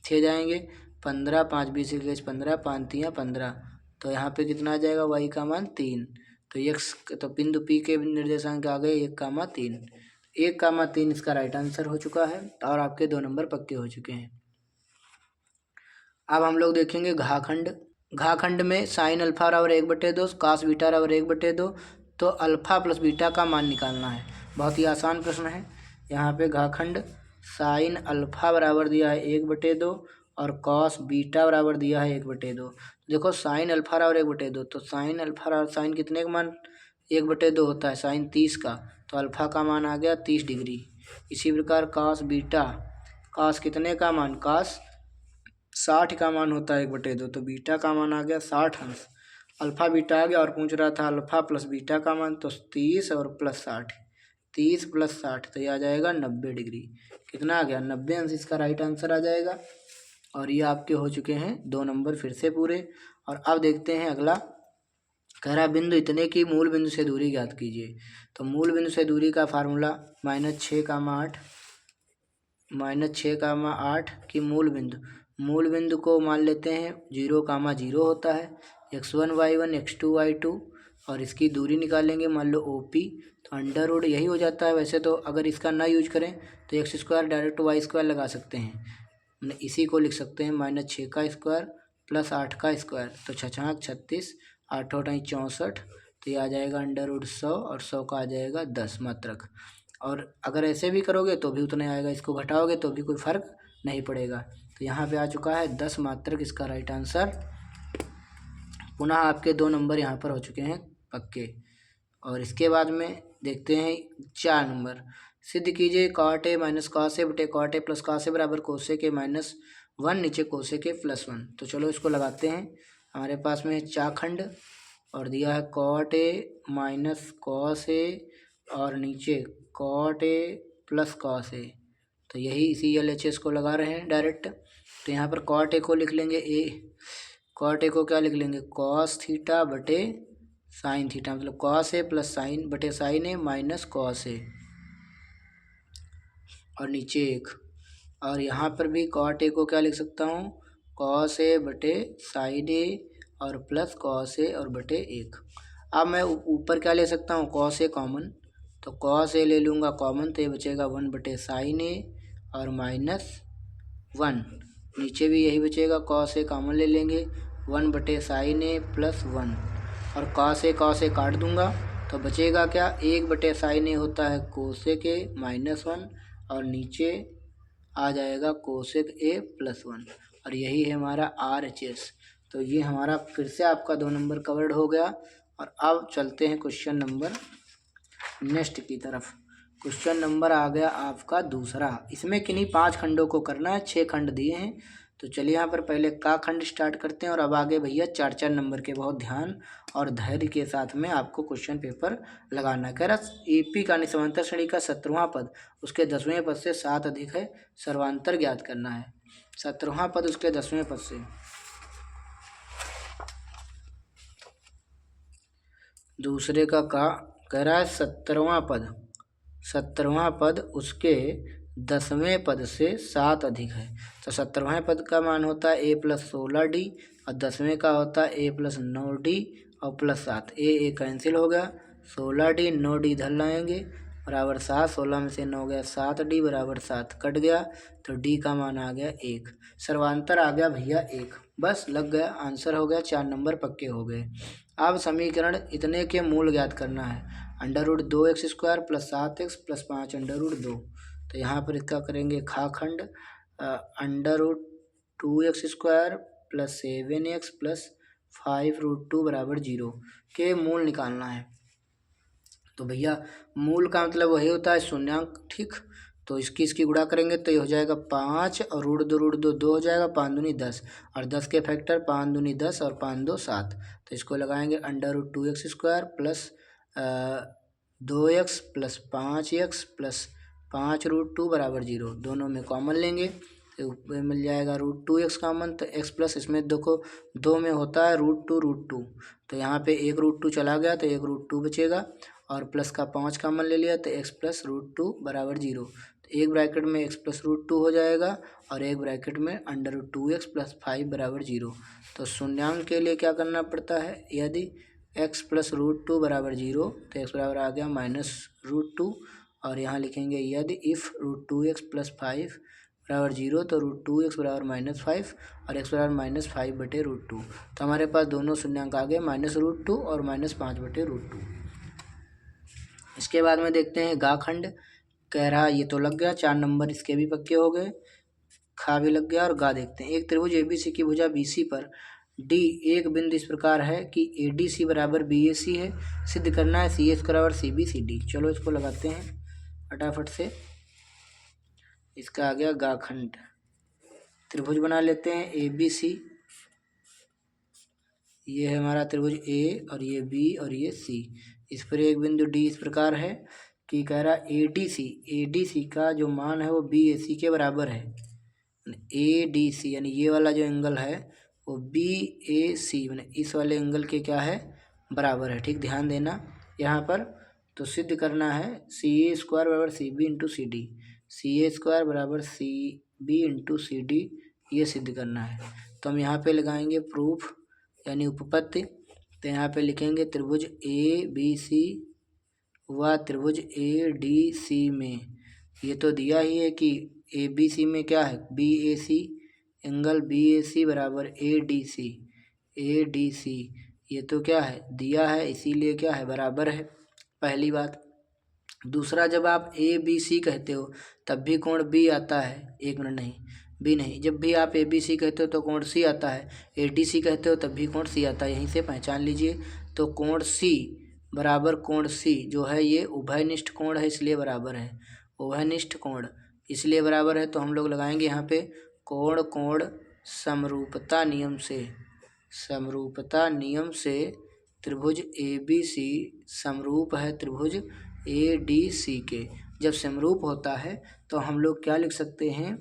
6 जाएंगे 15, 5 20 21 15, 5 3 15। तो यहाँ पे कितना आ जाएगा y का मान 3। तो x तो बिंदु P के निर्देशांक आ गए 1, 3, 1, 3 इसका राइट आंसर हो चुका है और आपके 2 नंबर पक्के हो चुके हैं। अब हम लोग देखेंगे घाखंड। घाखंड में साइन अल्फा बराबर 1/2, कास बीटा बराबर 1/2, तो अल्फा प्लस बीटा का मान निकालना है। बहुत ही आसान प्रश्न है। यहाँ पे घाखंड साइन अल्फा बराबर दिया है 1/2 और कॉस बीटा बराबर दिया है 1/2। देखो साइन अल्फा बराबर 1/2, तो साइन अल्फा बराबर साइन कितने का मान 1/2 होता है साइन 30 का, तो अल्फा का मान आ गया 30 डिग्री। इसी प्रकार कॉस बीटा, कॉस कितने का मान कॉस 60 का मान होता है 1/2, तो बीटा का मान आ गया 60 अंश। अल्फा बीटा आ गया और पूछ रहा था अल्फा प्लस बीटा का मान, तो 30 और प्लस 60, 30 प्लस 60 तो ये आ जाएगा 90 डिग्री। कितना आ गया 90 अंश इसका राइट आंसर आ जाएगा। और ये आपके हो चुके हैं 2 नंबर फिर से पूरे। और अब देखते हैं अगला, कह रहा बिंदु इतने की मूल बिंदु से दूरी ज्ञात कीजिए। तो मूल बिंदु से दूरी का फार्मूला -6, -6, की मूल बिंदु को मान लेते हैं 0, होता है x1 y1 x2 y2, और इसकी दूरी निकालेंगे मान लो OP, तो अंडर रूट यही हो जाता है। वैसे तो अगर इसका ना यूज करें तो x² डायरेक्ट y² लगा सकते हैं, इसी को लिख सकते हैं -6 का स्क्वायर प्लस 8 का स्क्वायर, तो 6 36, 8 8 64, तो ये आ जाएगा अंडर रूट 100 और 100 का आ जाएगा 10 मात्रक। और अगर ऐसे भी करोगे तो भी उतना आएगा, इसको घटाओगे तो भी कोई फर्क नहीं पड़ेगा। तो यहाँ पे आ चुका है 10 मात्रक इसका राइट आंसर। पुनः आपके 2 नंबर यहाँ पर हो चुके हैं पक्के। और इसके बाद में देखते हैं 4 नंबर, सिद्ध कीजिए cot a minus cos a बटे cot a plus cos a बराबर cos a -1 नीचे cos a +1। तो चलो इसको लगाते हैं। हमारे पास में चाखंड और दिया है cot a minus cos a और नीचे cot a plus cos a, तो यही इसी LHS को लगा रहे हैं डायरेक्ट। तो यहाँ पर cot a को लिख लेंगे cot a को क्या लिख लेंगे cos थीटा बटे साइन थीटा, मतलब cos a प्लस साइन बटे sine a minus cos a, और नीचे 1। और यहाँ पर भी cot a को क्या लिख सकता हूँ cos a बटे साइन a और प्लस cos a और बटे 1। अब मैं ऊपर क्या ले सकता हूँ cos a कॉमन, तो cos a ले लूँगा कॉमन, तो ये बचेगा 1 बटे साइन a और -1। नीचे भी यही बचेगा, cos a कॉमन ले लेंगे 1 बटे साइन a प्लस 1, और cos a काट दूंगा तो बचेगा क्या 1 बटे साइन a होता है कोसेक a -1, और नीचे आ जाएगा कोसेक a प्लस 1, और यही है हमारा RHS। तो ये हमारा फिर से आपका 2 नंबर कवर्ड हो गया। और अब चलते हैं क्वेश्चन नंबर नेक्स्ट की तरफ। क्वेश्चन नंबर आ गया आपका दूसरा। इसमें किन्हीं 5 खंडों को करना है, 6 खंड दिए हैं। तो चलिए यहाँ पर पहले का खंड स्टार्ट करते हैं, और अब आगे भैया 4 नंबर के बहुत ध्यान और धैर्य के साथ में आपको क्वेश्चन पेपर लगाना है। कह रहा AP का समांतर श्रेणी का 17वां पद उसके 10वें पद से 7 अधिक है, सर्वांतर ज्ञात करना है। 17वां पद उसके 10वें पद से। दूसरे का कह रहा है 17वां पद उसके 10वें पद से 7 अधिक है। तो 17वें पद का मान होता है a+16d और 10वें का होता है a+9d और +7। ए कैंसिल हो गया, 16d 9d इधर लाएंगे बराबर 7, 16 में से 9 गया 7d बराबर 7 कट गया, तो d का मान आ गया 1। सर्वांतर आ गया भैया 1। बस लग गया, आंसर हो गया, 4 नंबर पक्के हो गए। अब समीकरण इतने के मूल ज्ञात करना है। √2x² + 7x + 5 √2। तो यहाँ पर इसका करेंगे खाखंड, √2x² + 7x + 5√2 बराबर 0 के मूल निकालना है। तो भैया मूल का मतलब वही होता है शून्यांक, ठीक। तो इसकी गुणा करेंगे तो ये हो जाएगा 5 और √2 2 हो जाएगा, 5 दूनी 10 और 10 के फैक्टर 5 दूनी 10 और 5 2 7। तो इसको लगाएंगे √2x² + 2x + 5x + 5√2 बराबर 0। दोनों में कॉमन लेंगे तो मिल जाएगा √2x कॉमन, तो x प्लस इसमें देखो 2 में होता है √2, तो यहाँ पे एक √2 चला गया तो एक √2 बचेगा और प्लस का 5 कॉमन ले लिया तो x + √2 बराबर 0। तो एक ब्रैकेट में x + √2 हो जाएगा और एक ब्रैकेट में √2x + 5 बराबर 0। तो शून्यांक के लिए क्या करना पड़ता है, यदि x + √2 बराबर 0 तो x बराबर आ गया -√2 और यहाँ लिखेंगे यदि इफ़ √2x + 5 बराबर 0 तो √2x बराबर -5 और x बराबर -5/√2। तो हमारे पास दोनों शून्यांक आ गए -√2 और -5/√2। इसके बाद में देखते हैं गाखंड। कह रहा ये तो लग गया, 4 नंबर इसके भी पक्के हो गए, खा भी लग गया। और गा देखते हैं। एक त्रिभुज ABC की भुजा BC पर D एक बिंदु इस प्रकार है कि ADC बराबर BAC है। सिद्ध करना है CA² बराबर CBCD। चलो इसको लगाते हैं फटाफट से। इसका आ गया गाखंड। त्रिभुज बना लेते हैं ABC। ये है हमारा त्रिभुज A और ये B और ये C। इस पर एक बिंदु D इस प्रकार है कि कह रहा ADC का जो मान है वो BAC के बराबर है। ADC यानी ये वाला जो एंगल है वो BAC यानी इस वाले एंगल के क्या है, बराबर है। ठीक, ध्यान देना यहाँ पर। तो सिद्ध करना है CA² बराबर CB × CD, CA² बराबर CB × CD, ये सिद्ध करना है। तो हम यहाँ पे लगाएंगे प्रूफ यानी उपपत्ति। तो यहाँ पे लिखेंगे त्रिभुज ABC व त्रिभुज ADC में, ये तो दिया ही है कि ABC में क्या है BAC, एंगल BAC बराबर ADC, ये तो क्या है दिया है, इसीलिए क्या है बराबर है, पहली बात। दूसरा, जब आप ABC कहते हो तब भी कोण B आता है, एक मिनट नहीं B नहीं, जब भी आप ABC कहते हो तो कोण C आता है, ADC कहते हो तब भी कोण C आता है, यहीं से पहचान लीजिए। तो कोण C बराबर कोण C जो है ये उभयनिष्ठ कोण है, इसलिए बराबर है, उभयनिष्ठ कोण इसलिए बराबर है। तो हम लोग लगाएंगे यहाँ पे कोण समरूपता नियम से त्रिभुज ABC समरूप है त्रिभुज ADC के। जब समरूप होता है तो हम लोग क्या लिख सकते हैं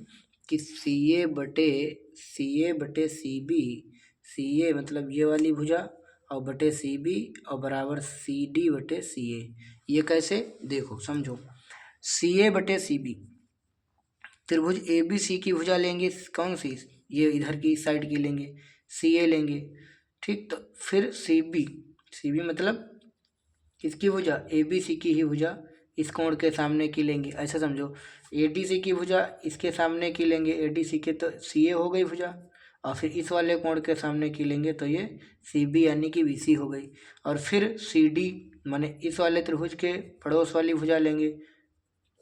कि CA बटे CB, CA मतलब ये वाली भुजा और बटे CB और बराबर CD बटे CA। ये कैसे, देखो समझो। CA बटे CB त्रिभुज ABC की भुजा लेंगे, कौन सी, ये इधर की साइड की लेंगे, CA लेंगे, ठीक। तो फिर CB मतलब किसकी भुजा, ABC की ही भुजा इस कोण के सामने की लेंगे, ऐसा समझो। ADC की भुजा इसके सामने की लेंगे ADC के, तो CA हो गई भुजा, और फिर इस वाले कोण के सामने की लेंगे तो ये CB यानी कि BC हो गई। और फिर CD माने इस वाले त्रिभुज के पड़ोस वाली भुजा लेंगे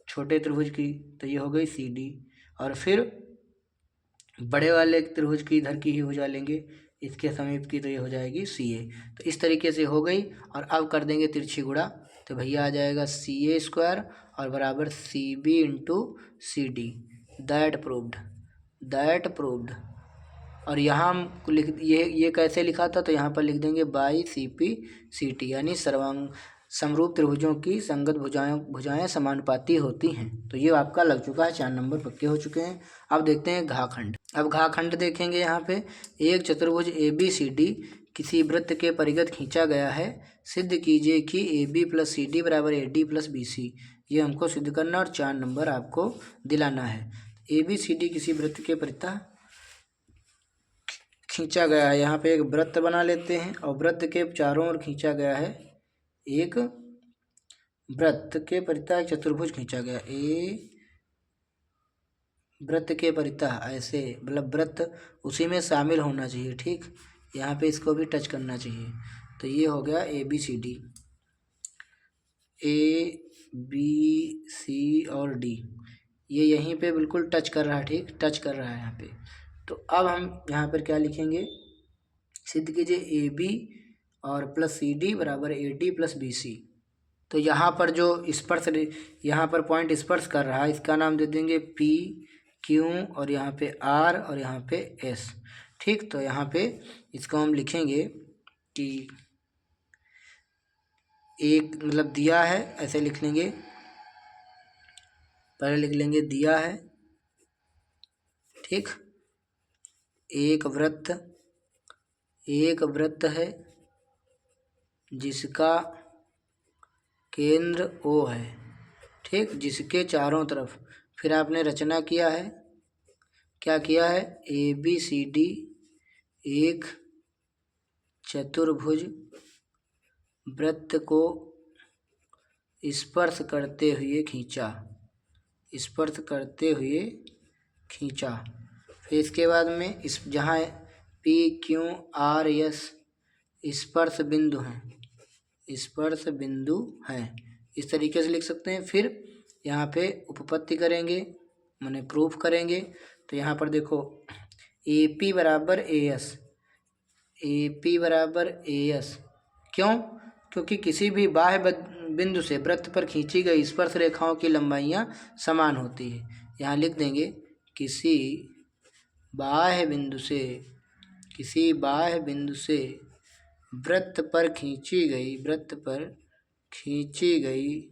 छोटे त्रिभुज की, तो ये हो गई CD। और फिर बड़े वाले त्रिभुज की इधर की ही भुजा लेंगे इसके समीप की, तो ये हो जाएगी CA। तो इस तरीके से हो गई। और अब कर देंगे तिरछी गुणा, तो भैया आ जाएगा CA² और बराबर CB × CD। That proved. और यहाँ हम लिख ये कैसे लिखा था, तो यहाँ पर लिख देंगे बाई CP/CT यानी समरूप त्रिभुजों की संगत भुजाएं समानुपाती होती हैं। तो ये आपका लग चुका है, 4 नंबर पक्के हो चुके हैं। अब देखते हैं घाखंड। अब घाखंड देखेंगे यहाँ पे। एक चतुर्भुज ABCD किसी वृत्त के परिगत खींचा गया है सिद्ध कीजिए कि A B plus C D बराबर A D plus B C. ये हमको सिद्ध करना और 4 नंबर आपको दिलाना है। ए बी सी डी किसी वृत्त के परितः खींचा गया है। यहाँ पे एक वृत्त बना लेते हैं और वृत्त के चारों ओर खींचा गया है। एक वृत्त के परितः चतुर्भुज खींचा गया। ए वृत्त के परितः ऐसे, मतलब वृत्त उसी में शामिल होना चाहिए। ठीक, यहाँ पे इसको भी टच करना चाहिए। तो ये हो गया A B C D. A B C और डी ये यहीं पे बिल्कुल टच कर रहा है। ठीक, टच कर रहा है यहाँ पे। तो अब हम यहाँ पर क्या लिखेंगे, सिद्ध कीजिए ए बी और प्लस सी डी बराबर A D plus B C. तो यहाँ पर जो स्पर्श, यहाँ पर पॉइंट स्पर्श कर रहा है, इसका नाम दे देंगे पी क्यू और यहाँ पे आर और यहाँ पे एस। ठीक, तो यहाँ पे इसको हम लिखेंगे कि एक मतलब दिया है, ऐसे लिख लेंगे। पहले लिख लेंगे दिया है। ठीक, एक वृत्त है जिसका केंद्र O है। ठीक, जिसके चारों तरफ, फिर आपने रचना किया है, क्या किया है, ए बी सी डी एक चतुर्भुज वृत्त को स्पर्श करते हुए खींचा। फिर इसके बाद में इस जहाँ पी क्यू आर एस स्पर्श बिंदु हैं, इस तरीके से लिख सकते हैं। फिर यहाँ पे उपपत्ति करेंगे, माने प्रूफ करेंगे। तो यहाँ पर देखो ए पी बराबर ए एस। क्यों? क्योंकि किसी भी बाह्य बिंदु से वृत्त पर खींची गई स्पर्श रेखाओं की लंबाइयाँ समान होती है। यहाँ लिख देंगे किसी बाह्य बिंदु से वृत्त पर खींची गई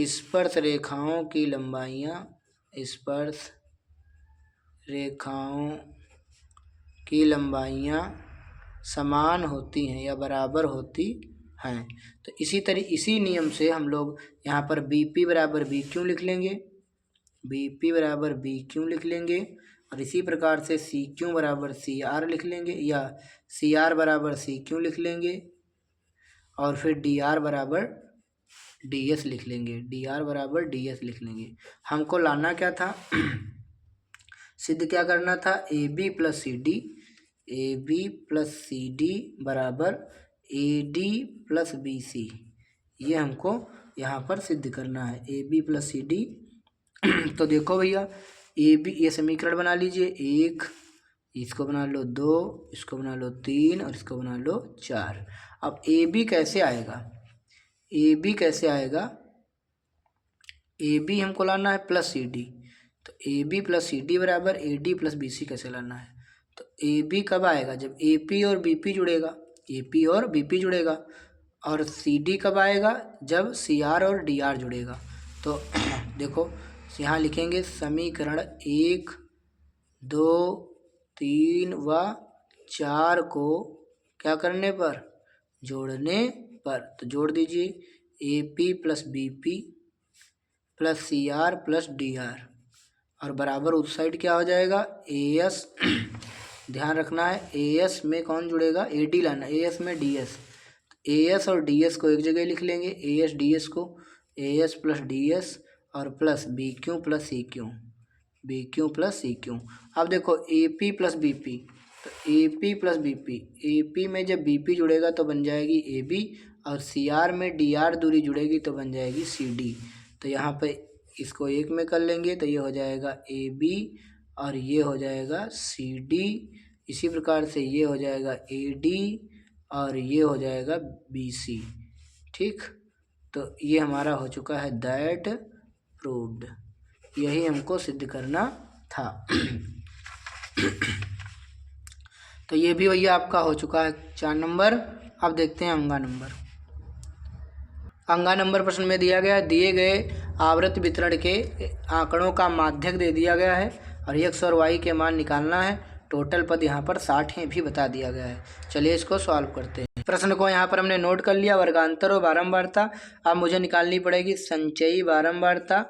स्पर्श रेखाओं की लंबाइयाँ समान होती हैं या बराबर होती हैं। तो इसी नियम से हम लोग यहाँ पर बी पी बराबर बी क्यू लिख लेंगे और इसी प्रकार से सी क्यू बराबर सी आर लिख लेंगे या सी आर बराबर सी क्यू लिख लेंगे और फिर डी आर बराबर डी एस लिख लेंगे। हमको लाना क्या था, सिद्ध क्या करना था, A B plus C D बराबर A D plus B C. ये हमको यहाँ पर सिद्ध करना है, A B plus C D. तो देखो भैया, ए बी, ये समीकरण बना लीजिए। एक, इसको बना लो 2, इसको बना लो 3 और इसको बना लो 4। अब ए बी कैसे आएगा, ए बी हमको लाना है प्लस सी डी। तो A B plus C D बराबर A D plus B C कैसे लाना है, तो ए बी कब आएगा, जब ए पी और बी पी जुड़ेगा। और सी डी कब आएगा, जब सी आर और डी आर जुड़ेगा। तो देखो यहाँ लिखेंगे समीकरण 1, 2, 3 व 4 को क्या करने पर, जोड़ने पर। तो जोड़ दीजिए A P plus B P plus C R plus D R और बराबर उस साइड क्या हो जाएगा, ए एस। ध्यान रखना है, ए एस में कौन जुड़ेगा, ए डी लाना, ए एस में डी एस। ए एस और डी एस को एक जगह लिख लेंगे, ए एस डी एस को, A S plus D S और plus B Q plus C Q. अब देखो A P plus B P, तो A P plus B P, A P में जब बी पी जुड़ेगा तो बन जाएगी ए बी और सी आर में डी आर दूरी जुड़ेगी तो बन जाएगी सी डी। तो यहाँ पे इसको एक में कर लेंगे तो ये हो जाएगा ए बी और ये हो जाएगा सी डी। इसी प्रकार से ये हो जाएगा ए डी और ये हो जाएगा बी सी। ठीक, तो ये हमारा हो चुका है दैट प्रूव्ड। यही हमको सिद्ध करना था। तो ये भी भैया आपका हो चुका है 4 नंबर। अब देखते हैं अंगा नंबर प्रश्न में दिया गया, दिए गए आवृत्त वितरण के आंकड़ों का माध्यक दे दिया गया है और x और y के मान निकालना है। टोटल पद यहाँ पर 60 हैं भी बता दिया गया है। चलिए इसको सॉल्व करते हैं। प्रश्न को यहाँ पर हमने नोट कर लिया, वर्गांतर और बारंबारता। अब मुझे निकालनी पड़ेगी संचयी बारंबारता,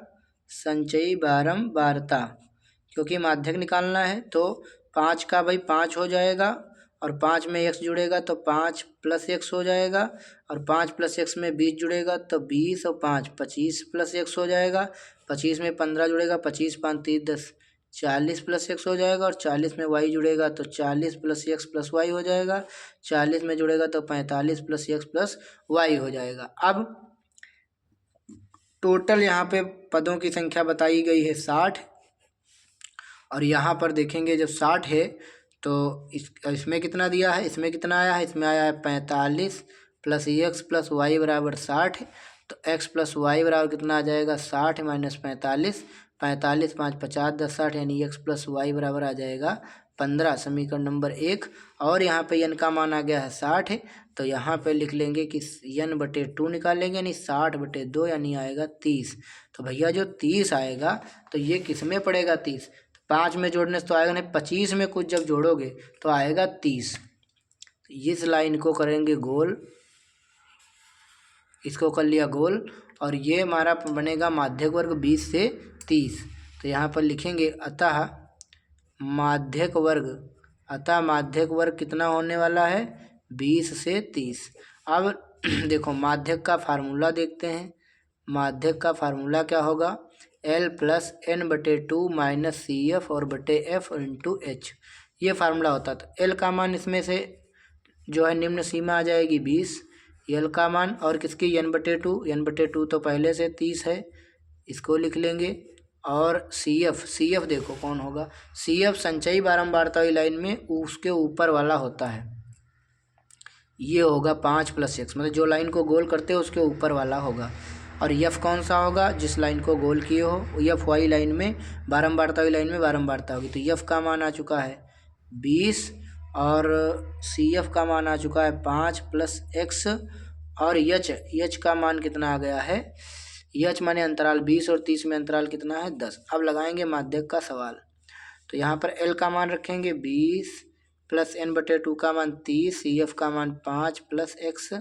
संचयी बारंबारता, क्योंकि माध्यक निकालना है। तो 5 का भाई 5 हो जाएगा और 5 में x जुड़ेगा तो 5 + x हो जाएगा, और 5 + x में 20 जुड़ेगा तो 20 और 5 25 + x हो जाएगा। 25 में 15 जुड़ेगा, 25 × 5 = 10 40 + x हो जाएगा, और 40 में y जुड़ेगा तो 40 + x + y हो जाएगा। 40 में जुड़ेगा तो 45 + x + y हो जाएगा। अब टोटल यहाँ पे पदों की संख्या बताई गई है 60, और यहाँ पर देखेंगे जब 60 है तो इसमें कितना दिया है, इसमें कितना आया है, इसमें आया है 45 + x + y = 60। तो x + y बराबर कितना आ जाएगा, 60 - 45, 45 5 50 10 60, यानी x + y बराबर आ जाएगा 15, समीकरण नंबर 1। और यहाँ पे n का मान आ गया है 60, तो यहाँ पे लिख लेंगे कि n/2 निकालेंगे, यानी 60/2 यानी आएगा 30। तो भैया जो 30 आएगा तो ये किस में पड़ेगा 30, 5 में जोड़ने से तो आएगा नहीं, 25 में कुछ जब जोड़ोगे तो आएगा 30। इस लाइन को करेंगे गोल, इसको कर लिया गोल, और ये हमारा बनेगा माध्यक वर्ग 20 से 30। तो यहाँ पर लिखेंगे अतः माध्यक वर्ग कितना होने वाला है, 20 से 30। अब देखो माध्यक का फार्मूला देखते हैं। माध्यक का फार्मूला क्या होगा, L + n/2 - CF और f × h, ये फार्मूला होता था। L का मान इसमें से जो है निम्न सीमा आ जाएगी 20, L का मान, और किसकी n/2 तो पहले से 30 है, इसको लिख लेंगे। और CF देखो कौन होगा, CF संचयी बारंबारता वाली लाइन में उसके ऊपर वाला होता है, ये होगा 5 + x, मतलब जो लाइन को गोल करते हो उसके ऊपर वाला होगा। और यफ कौन सा होगा, जिस लाइन को गोल किए हो, यफ वाई लाइन में बारंबारता वाली लाइन में बारंबारता होगी। तो यफ का मान आ चुका है 20, और CF का मान आ चुका है 5 + x, और यच का मान कितना आ गया है, यच माने अंतराल 20 और 30 में अंतराल कितना है 10। अब लगाएंगे माध्यक का सवाल। तो यहाँ पर L का मान रखेंगे 20 + n/2 का मान 30, CF का मान 5 + x,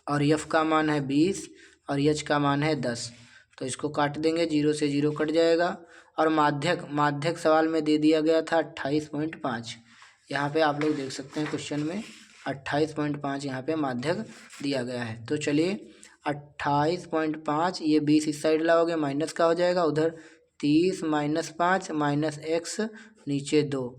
और यफ का मान है 20 और यच का मान है 10। तो इसको काट देंगे, 0 से 0 कट जाएगा। और माध्यक सवाल में दे दिया गया था 28.5, यहाँ पे आप लोग देख सकते हैं क्वेश्चन में 28.5 यहाँ पे माध्यक दिया गया है। तो चलिए 28.5, ये 20 इस साइड लाओगे माइनस का हो जाएगा, उधर 30 - 5 - x नीचे 2,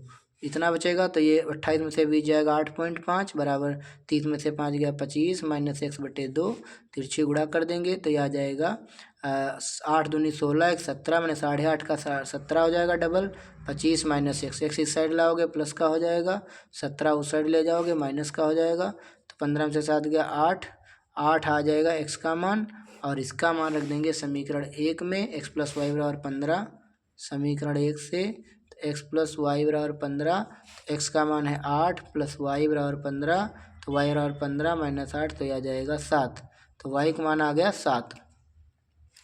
इतना बचेगा। तो ये 28 में से 20 जाएगा 8.5 बराबर 30 में से 5 गया 25 - x/2, तिरछी गुणा कर देंगे तो यह आ जाएगा 8 दूनी 16, 1 17, मैंने 8.5 का 17 हो जाएगा डबल, 25 - x इस साइड लाओगे प्लस का हो जाएगा, 17 उस साइड ले जाओगे माइनस का हो जाएगा। तो 15 में से 7 गया 8 आ जाएगा x का मान, और इसका मान रख देंगे समीकरण 1 में, x + y = 15, समीकरण 1 से x + y = 15, x का मान है 8 + y = 15, तो y = 15 - 8 तो यह आ जाएगा 7। तो y का मान आ गया 7।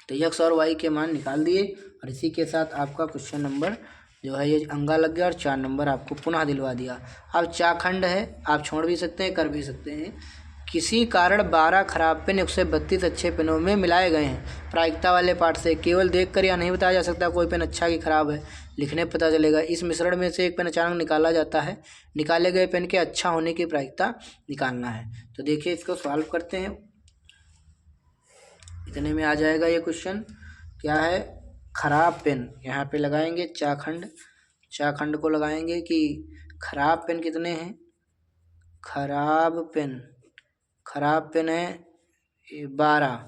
तो x और y के मान निकाल दिए, और इसी के साथ आपका क्वेश्चन नंबर जो है ये अंगा लग गया, और 4 नंबर आपको पुनः दिलवा दिया। अब चाखंड है, आप छोड़ भी सकते हैं, कर भी सकते हैं। किसी कारण 12 खराब पेन 132 अच्छे पेनों में मिलाए गए हैं। प्रायिकता वाले पाठ से केवल देखकर यह नहीं बताया जा सकता कोई पेन अच्छा कि खराब है, लिखने पता चलेगा। इस मिश्रण में से एक पेन अचानक निकाला जाता है, निकाले गए पेन के अच्छा होने की प्रायिकता निकालना है। तो देखिए इसको सॉल्व करते हैं, इतने में आ जाएगा ये क्वेश्चन। क्या है, खराब पेन, यहाँ पे लगाएंगे चाखंड को लगाएंगे कि खराब पेन कितने हैं, खराब पेन है 12,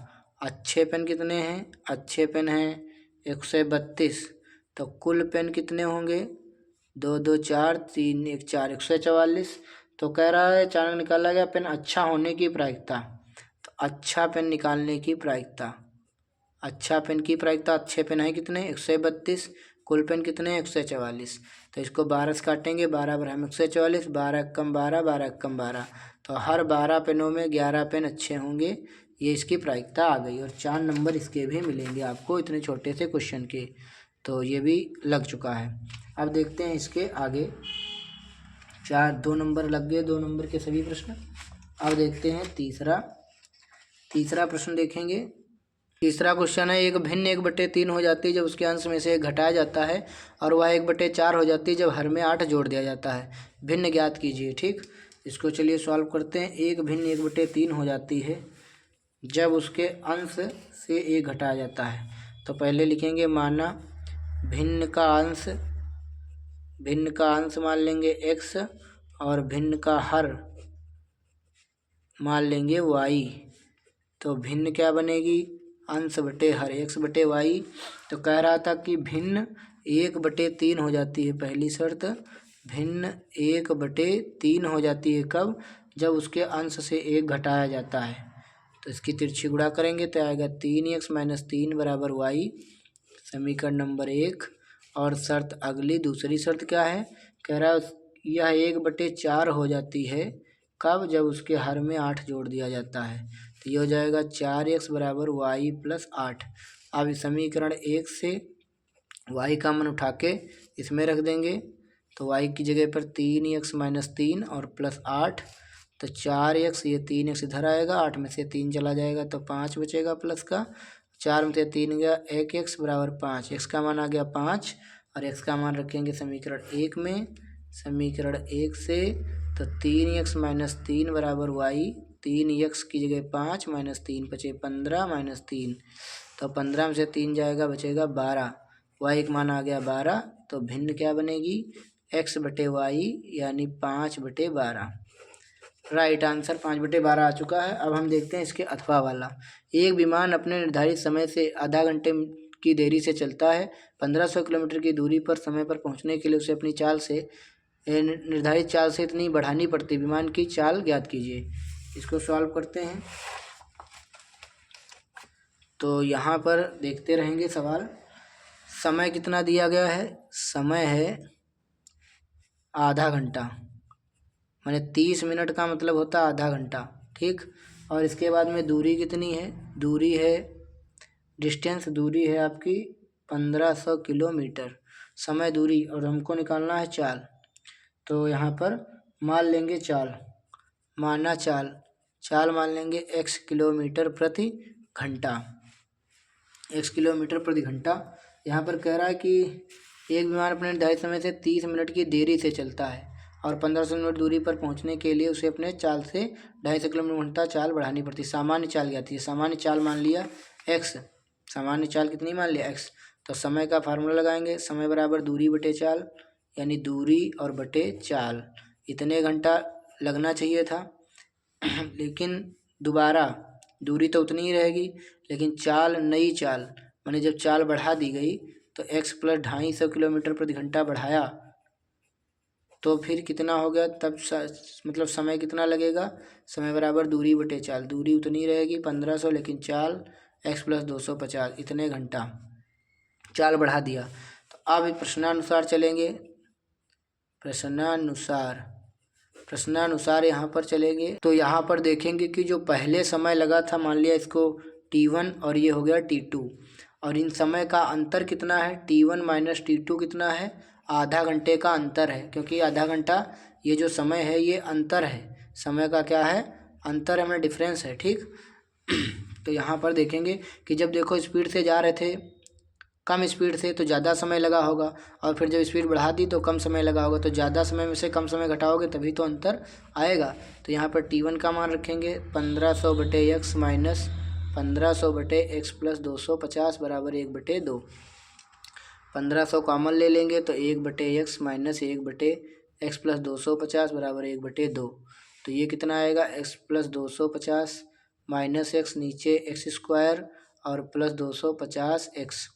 अच्छे पेन कितने हैं, अच्छे पेन हैं 132। तो कुल पेन कितने होंगे, 2 2 4 3 1 4, 144। तो कह रहा है अचानक निकाला गया पेन अच्छा होने की प्रायिकता, तो अच्छा पेन निकालने की प्रायिकता, अच्छा पेन की प्रायिकता, अच्छे पेन है कितने 132, कुल पेन कितने 144। तो इसको 12 से काटेंगे, 12 × 144, 12 × 12, 12 × 12, तो हर 12 पेनों में 11 पेन अच्छे होंगे, ये इसकी प्रायिकता आ गई। और 4 नंबर इसके भी मिलेंगे आपको इतने छोटे से क्वेश्चन के, तो ये भी लग चुका है। अब देखते हैं इसके आगे। दो नंबर लग गए, 2 नंबर के सभी प्रश्न। अब देखते हैं तीसरा प्रश्न देखेंगे। तीसरा क्वेश्चन है, एक भिन्न 1/3 हो जाती है जब उसके अंश में से 1 घटाया जाता है, और वह 1/4 हो जाती है जब हर में 8 जोड़ दिया जाता है। भिन्न ज्ञात कीजिए। ठीक, इसको चलिए सॉल्व करते हैं। एक भिन्न 1/3 हो जाती है जब उसके अंश से 1 घटाया जाता है। तो पहले लिखेंगे माना भिन्न का अंश मान लेंगे x, और भिन्न का हर मान लेंगे y। तो भिन्न क्या बनेगी, अंश बटे हर, x बटे वाई। तो कह रहा था कि भिन्न 1/3 हो जाती है। पहली शर्त, भिन्न 1/3 हो जाती है कब, जब उसके अंश से 1 घटाया जाता है। तो इसकी तिरछी गुणा करेंगे तो आएगा 3x - 3 बराबर y, समीकरण नंबर 1। और शर्त अगली, दूसरी शर्त क्या है, कह रहा है यह 1/4 हो जाती है कब, जब उसके हर में 8 जोड़ दिया जाता है। तो ये हो जाएगा 4x बराबर y + 8। अब इस समीकरण 1 से y का मान उठा के इसमें रख देंगे। तो y की जगह पर 3x - 3 और प्लस 8। तो 4x, ये 3x इधर आएगा, 8 में से 3 चला जाएगा तो 5 बचेगा प्लस का। 4 में से 3 गया, 1x बराबर 5। x का मान आ गया 5, और x का मान रखेंगे समीकरण 1 में। समीकरण 1 से तो 3x - 3 बराबर y, 3x की जगह 5 - 3 बचे 15 - 3। तो 15 में से 3 जाएगा, बचेगा 12। y का मान आ गया 12। तो भिन्न क्या बनेगी, x बटे वाई, यानी 5/12। राइट आंसर 5/12 आ चुका है। अब हम देखते हैं इसके अथवा वाला। एक विमान अपने निर्धारित समय से आधा घंटे की देरी से चलता है। 1500 किलोमीटर की दूरी पर समय पर पहुंचने के लिए उसे अपनी निर्धारित चाल से इतनी बढ़ानी पड़ती। विमान की चाल ज्ञात कीजिए। इसको सॉल्व करते हैं। तो यहाँ पर देखते रहेंगे सवाल। समय कितना दिया गया है, समय है आधा घंटा, माने 30 मिनट का मतलब होता है आधा घंटा। ठीक, और इसके बाद में दूरी कितनी है, दूरी है दूरी है आपकी 1500 किलोमीटर। समय, दूरी, और हमको निकालना है चाल। तो यहाँ पर मान लेंगे चाल मान लेंगे x किलोमीटर प्रति घंटा। x किलोमीटर प्रति घंटा। यहाँ पर कह रहा है कि एक विमान अपने निर्धारित समय से 30 मिनट की देरी से चलता है, और 1500 मिनट दूरी पर पहुँचने के लिए उसे अपने चाल से 250 किलोमीटर घंटा चाल बढ़ानी पड़ती है। सामान्य चाल ज्ञात है। सामान्य चाल मान लिया x, सामान्य चाल कितनी मान लिया x। तो समय का फार्मूला लगाएंगे, समय बराबर दूरी बटे चाल, यानी दूरी और बटे चाल। इतने घंटा लगना चाहिए था लेकिन दोबारा दूरी तो उतनी ही रहेगी, लेकिन चाल, नई चाल, माने जब चाल बढ़ा दी गई तो x + 250 किलोमीटर प्रति घंटा बढ़ाया तो फिर कितना हो गया, तब मतलब समय कितना लगेगा, समय बराबर दूरी बटे चाल। दूरी उतनी रहेगी 1500, लेकिन चाल x + 250, इतने घंटा चाल बढ़ा दिया। तो अब प्रश्नानुसार चलेंगे। प्रश्नानुसार यहाँ पर चलेंगे तो यहाँ पर देखेंगे कि जो पहले समय लगा था, मान लिया इसको t1 और ये हो गया t2, और इन समय का अंतर कितना है, t1 - t2 कितना है, आधा घंटे का अंतर है। क्योंकि आधा घंटा ये जो समय है ये अंतर है, समय का क्या है, अंतर है, हमें डिफरेंस है। ठीक तो यहाँ पर देखेंगे कि जब देखो स्पीड से जा रहे थे, कम स्पीड से, तो ज़्यादा समय लगा होगा, और फिर जब स्पीड बढ़ा दी तो कम समय लगा होगा। तो ज़्यादा समय में से कम समय घटाओगे तभी तो अंतर आएगा। तो यहाँ पर t1 का मान रखेंगे 1500/x माइनस 1500/x + 250 बराबर 1/2। 1500 कॉमन ले लेंगे तो 1/x माइनस 1/x + 250 बराबर 1/2। तो ये कितना आएगा, x + 250 माइनस x, नीचे x² और प्लस 250x,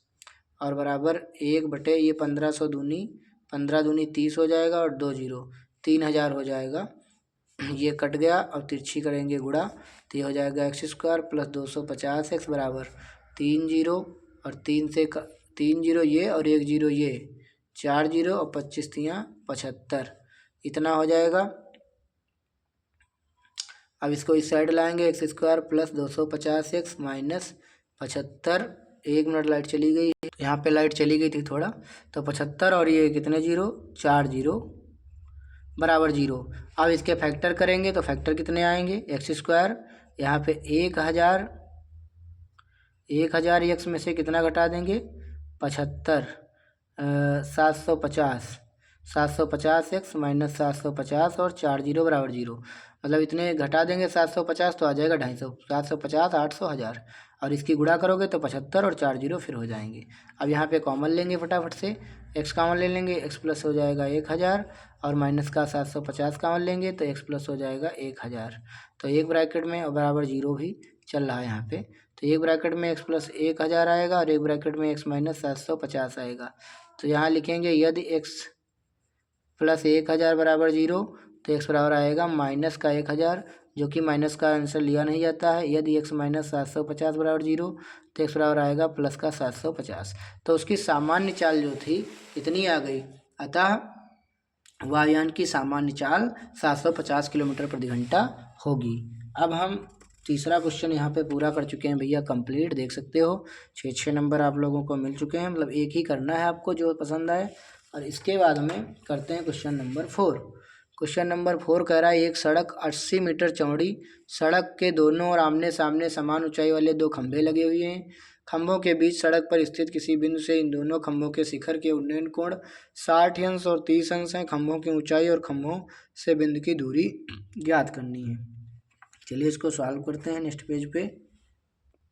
और बराबर 1/, ये 1500 दूनी 15 दूनी 30 हो जाएगा, और 2 0 3000 हो जाएगा। ये कट गया, अब तिरछी करेंगे गुणा तो ये हो जाएगा x² + 250x बराबर 3 0, और 3 से 3 0 ये, और 1 0 ये, 4 0 और 25 × 75, इतना हो जाएगा। अब इसको इस साइड लाएंगे, x² + 250x minus 75। 1 minute light चली गई, यहाँ पे लाइट चली गई थी थोड़ा, तो 75, और ये कितने 0, 4 0, बराबर 0। अब इसके फैक्टर करेंगे तो फैक्टर कितने आएंगे, एक्स स्क्वायर, यहाँ पे 1000 एक्स में से कितना घटा देंगे, 75, 750, 750 एक्स माइनस 750 और 4 जीरो बराबर 0, मतलब इतने घटा देंगे 750 तो आ जाएगा 250, 750 800 1000, और इसकी गुणा करोगे तो 75 और 4 जीरो फिर हो जाएंगे। अब यहाँ पे कॉमन लेंगे फटाफट से, एक्स कॉमन ले लेंगे, एक्स प्लस हो जाएगा 1000 और माइनस का 750 कॉमन लेंगे तो एक्स प्लस हो जाएगा 1000। तो एक ब्रैकेट में और बराबर 0 भी चल रहा है यहाँ पे, तो एक ब्रैकेट में एक्स प्लस 1000 आएगा और एक ब्रैकेट में एक्स माइनस 750 आएगा। तो यहाँ लिखेंगे यदि एक्स प्लस 1000 बराबर 0 तो एक्स बराबर आएगा माइनस का 1000, जो कि माइनस का आंसर लिया नहीं जाता है। यदि एक्स माइनस 750 बराबर 0 तो एक्स बराबर आएगा प्लस का 750। तो उसकी सामान्य चाल जो थी इतनी आ गई, अतः वायुयान की सामान्य चाल 750 किलोमीटर प्रति घंटा होगी। अब हम तीसरा क्वेश्चन यहाँ पे पूरा कर चुके हैं भैया, कंप्लीट, देख सकते हो 6 नंबर आप लोगों को मिल चुके हैं, मतलब एक ही करना है आपको जो पसंद आए। और इसके बाद में करते हैं क्वेश्चन नंबर 4। क्वेश्चन नंबर 4 कह रहा है एक सड़क 80 मीटर चौड़ी, सड़क के दोनों और आमने सामने समान ऊंचाई वाले 2 खंभे लगे हुए हैं। खंभों के बीच सड़क पर स्थित किसी बिंदु से इन दोनों खंभों के शिखर के उन्नयन कोण 60 अंश और 30 अंश हैं। खंभों की ऊंचाई और खंभों से बिंदु की दूरी ज्ञात करनी है। चलिए इसको सॉल्व करते हैं नेक्स्ट पेज पे।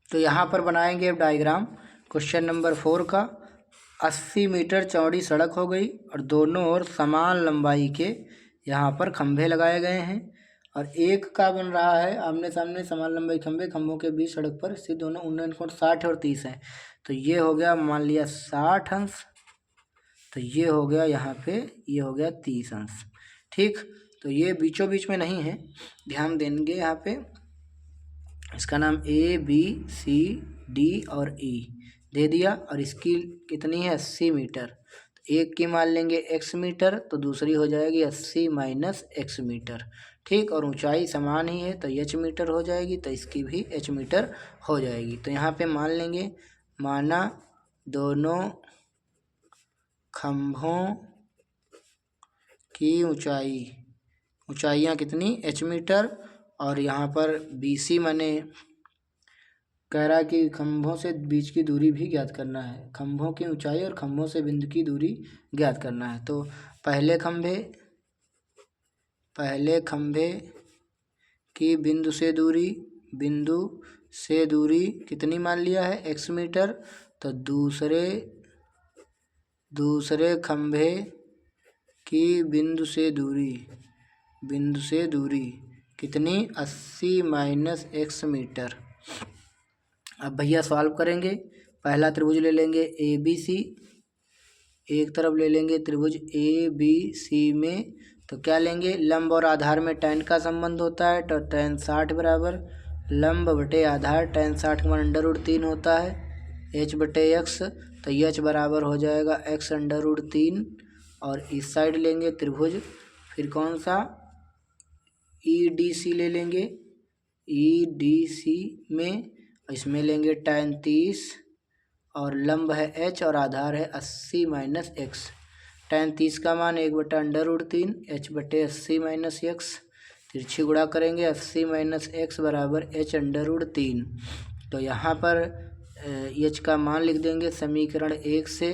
तो यहाँ पर बनाएंगे डायग्राम क्वेश्चन नंबर 4 का। 80 मीटर चौड़ी सड़क हो गई और दोनों ओर समान लंबाई के यहाँ पर खंभे लगाए गए हैं, और एक का बन रहा है आमने सामने समान लंबाई खंभे, खंभों के बीच सड़क पर स्थित दोनों उन्नयन कोण 60 और 30 है। तो ये हो गया मान लिया 60 अंश, तो ये हो गया यहाँ पे, ये हो गया 30 अंश। ठीक, तो ये बीचों बीच में नहीं है, ध्यान देंगे यहाँ पे। इसका नाम ए बी सी डी और ई दे दिया, और इसकी कितनी है 80 मीटर। तो एक की मान लेंगे x मीटर, तो दूसरी हो जाएगी 80 माइनस x मीटर। ठीक, और ऊंचाई समान ही है तो h मीटर हो जाएगी, तो इसकी भी h मीटर हो जाएगी। तो यहाँ पे मान लेंगे, माना दोनों खंभों की ऊंचाइयाँ कितनी h मीटर, और यहाँ पर BC माने कह रहा है कि खंभों से बीच की दूरी भी ज्ञात करना है, खंभों की ऊंचाई और खंभों से बिंदु की दूरी ज्ञात करना है। तो पहले खंभे की बिंदु से दूरी कितनी मान लिया है x मीटर, तो दूसरे खंभे की बिंदु से दूरी कितनी 80 माइनस x मीटर। अब भैया सॉल्व करेंगे। पहला त्रिभुज ले लेंगे ए बी सी, एक तरफ ले लेंगे त्रिभुज ए बी सी में, तो क्या लेंगे, लंब और आधार में tan का संबंध होता है, तो tan 60 बराबर लंब बटे आधार, tan 60 का मान √3 होता है h बटे x, तो h बराबर हो जाएगा x √3। और इस साइड लेंगे त्रिभुज, फिर कौन सा EDC ले लेंगे, EDC में इसमें लेंगे tan 30 और लंब है h और आधार है 80 माइनस x। tan 30 का मान 1/√3 h बटे 80 माइनस x, तिरछी गुणा करेंगे 80 माइनस x बराबर h √3। तो यहाँ पर h का मान लिख देंगे समीकरण 1 से,